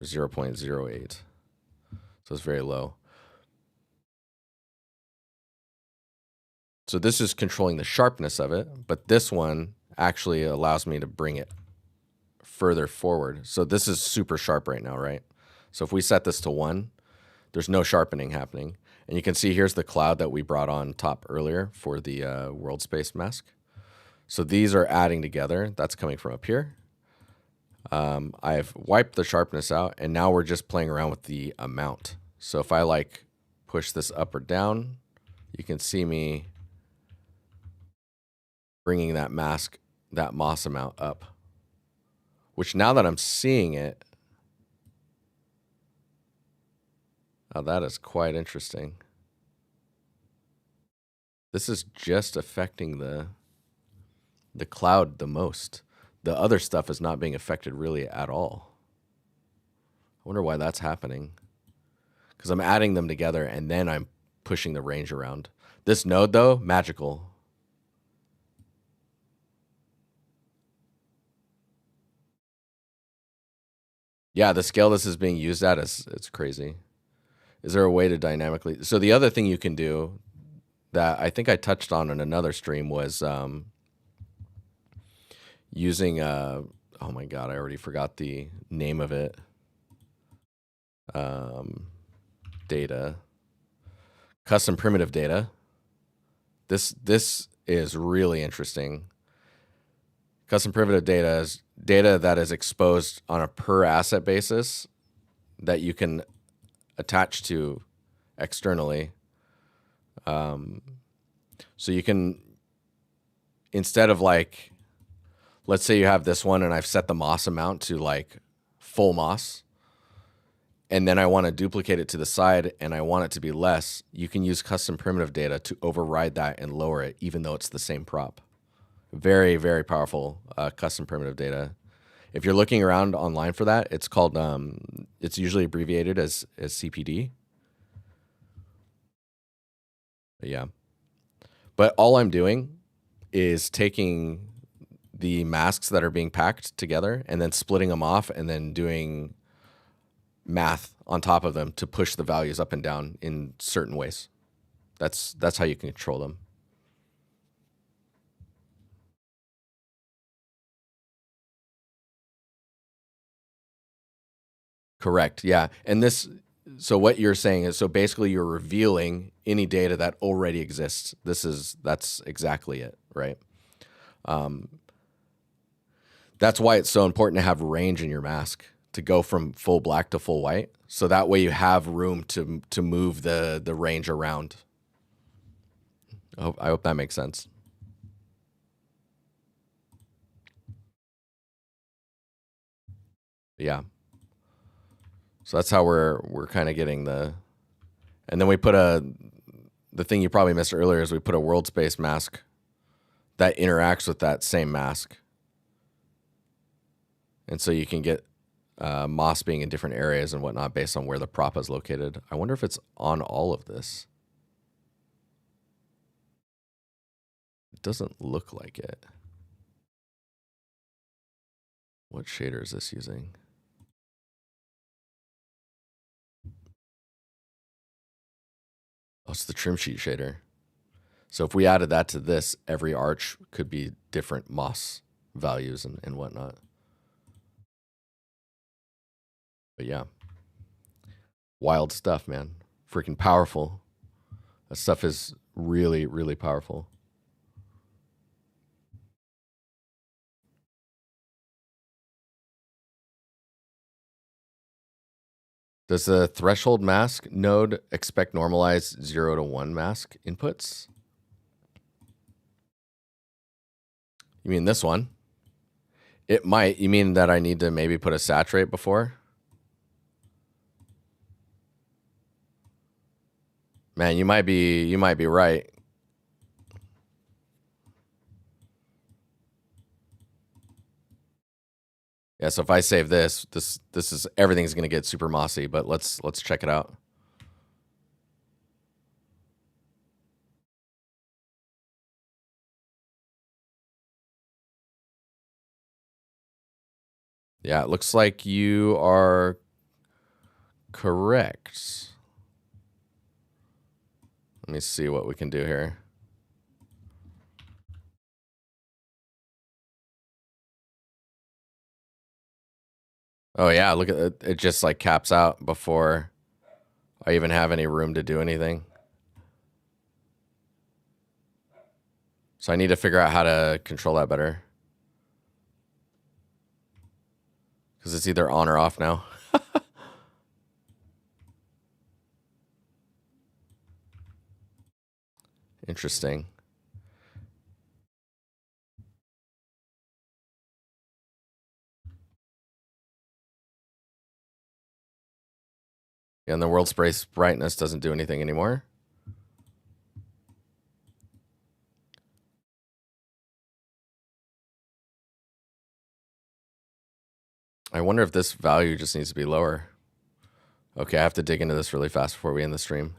0.08, so it's very low. So this is controlling the sharpness of it, but this one actually allows me to bring it further forward. So this is super sharp right now, right? So if we set this to 1, there's no sharpening happening. And you can see here's the cloud that we brought on top earlier for the world space mask. So these are adding together. That's coming from up here. I've wiped the sharpness out, and now we're just playing around with the amount. So if I like push this up or down, you can see me bringing that mask, that moss amount up, which now that I'm seeing it, oh, that is quite interesting. This is just affecting the cloud the most. The other stuff is not being affected really at all. I wonder why that's happening. Because I'm adding them together and then I'm pushing the range around. This node, though, magical. Yeah, the scale this is being used at is it's crazy. Is there a way to dynamically? So the other thing you can do that I think I touched on in another stream was using oh my god, I already forgot the name of it. Data, custom primitive data. This is really interesting. Custom primitive data is data that is exposed on a per asset basis that you can attach to externally. So you can, instead of like, let's say you have this one and I've set the moss amount to like full moss, and then I want to duplicate it to the side and I want it to be less, you can use custom primitive data to override that and lower it, even though it's the same prop. Very, very powerful custom primitive data. If you're looking around online for that, it's called, it's usually abbreviated as CPD. But yeah. But all I'm doing is taking the masks that are being packed together and then splitting them off and then doing math on top of them to push the values up and down in certain ways. That's how you can control them. Correct. Yeah. And this, so what you're saying is, so basically you're revealing any data that already exists. That's exactly it, right? That's why it's so important to have range in your mask, to go from full black to full white. So that way you have room to move the range around. I hope that makes sense. Yeah. So that's how we're kind of getting the, and then we put the thing you probably missed earlier is we put a world space mask that interacts with that same mask. And so you can get moss being in different areas and whatnot based on where the prop is located. I wonder if it's on all of this. It doesn't look like it. What shader is this using? Oh, it's the trim sheet shader. So if we added that to this, every arch could be different moss values and whatnot. But yeah, wild stuff, man. Freaking powerful. That stuff is really, really powerful. Does the threshold mask node expect normalized 0 to 1 mask inputs? You mean this one? It might. You mean that I need to maybe put a saturate before? Man, you might be right. Yeah, so if I save this is everything's gonna get super mossy, but let's check it out. Yeah, it looks like you are correct. Let me see what we can do here. Oh yeah, look at it. It just like caps out before I even have any room to do anything. So I need to figure out how to control that better. Because it's either on or off now. Interesting. And the world space brightness doesn't do anything anymore. I wonder if this value just needs to be lower. Okay, I have to dig into this really fast before we end the stream.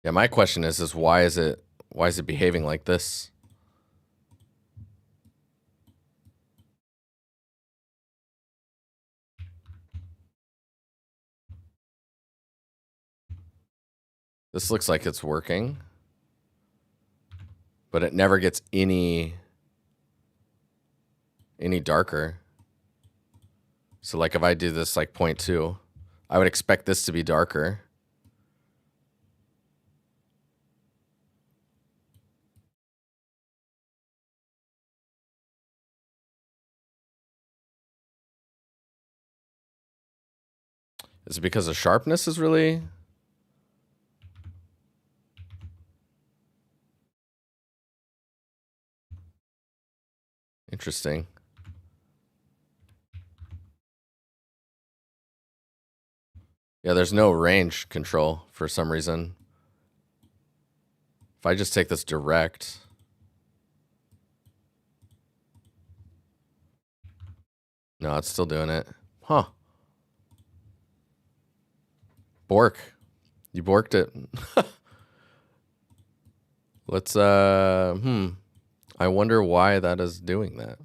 Yeah, my question is why is it behaving like this? This looks like it's working, but it never gets any darker. So like if I do this like 0.2, I would expect this to be darker. Is it because the sharpness is really... Interesting. Yeah, there's no range control for some reason. If I just take this direct... No, it's still doing it. Huh. Bork. You borked it. Let's, I wonder why that is doing that.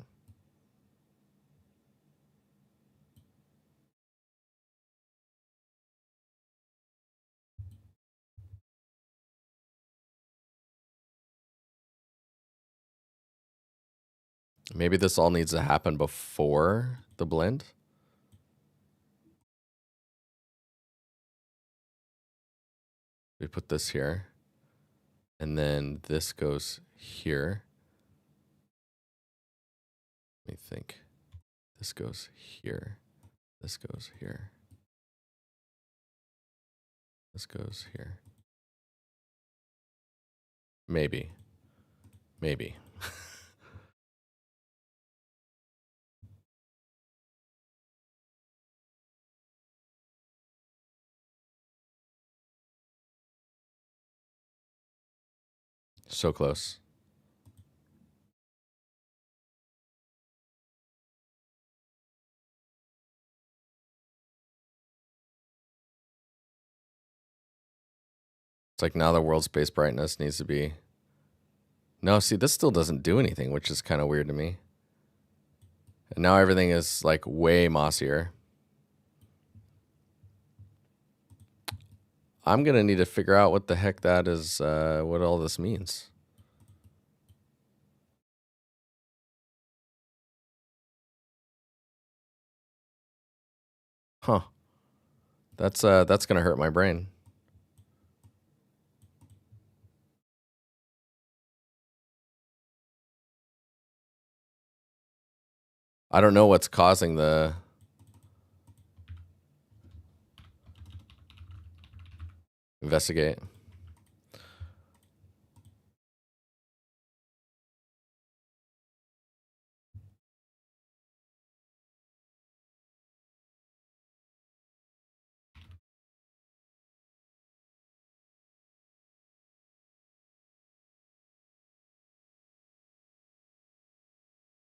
Maybe this all needs to happen before the blend. We put this here. And then this goes here. Let me think. This goes here. This goes here. This goes here. Maybe. Maybe. So close. It's like now the world space brightness needs to be... No, see, this still doesn't do anything, which is kind of weird to me. And now everything is like way mossier. I'm going to need to figure out what the heck that is, what all this means. Huh. That's going to hurt my brain. I don't know what's causing the... Investigate.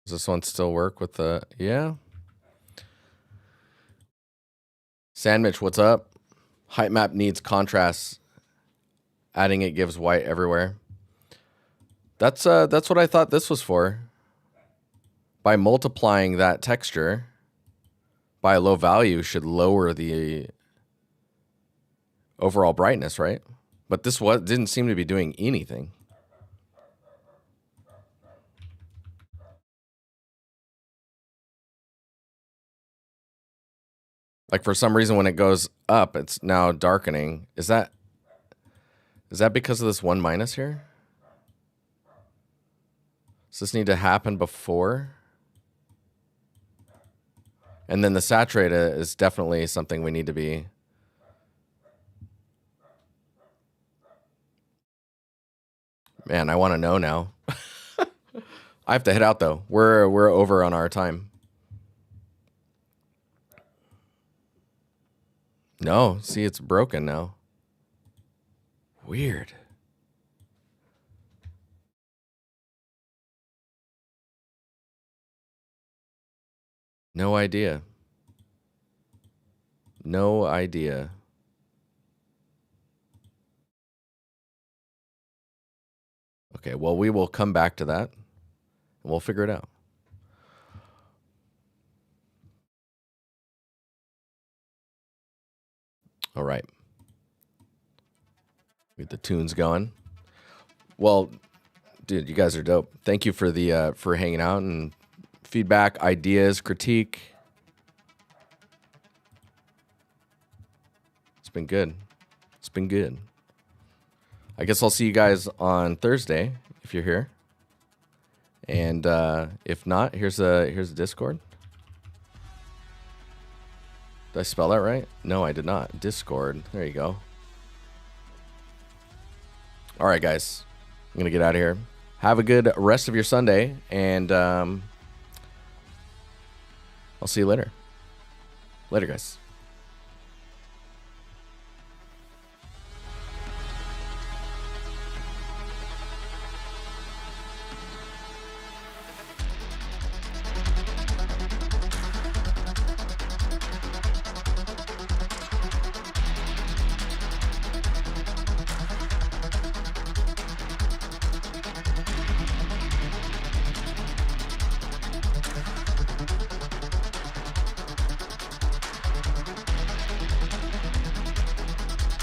Does this one still work with the... Yeah. Sandwich, what's up? Height map needs contrast. Adding it gives white everywhere. That's what I thought this was for. By multiplying that texture by a low value should lower the overall brightness, right? But this didn't seem to be doing anything. Like for some reason when it goes up, it's now darkening. Is that because of this 1 minus here? Does this need to happen before? And then the saturated is definitely something we need to be. Man, I want to know now. I have to head out though. We're over on our time. No, see, it's broken now. Weird. No idea. No idea. Okay, well, we will come back to that, and we'll figure it out. All right. Get the tunes going. Well, dude, you guys are dope. Thank you for the for hanging out and feedback, ideas, critique. It's been good. It's been good. I guess I'll see you guys on Thursday if you're here. And if not, here's a Discord. Did I spell that right? No, I did not. Discord. There you go. All right, guys. I'm going to get out of here. Have a good rest of your Sunday, and I'll see you later. Later, guys.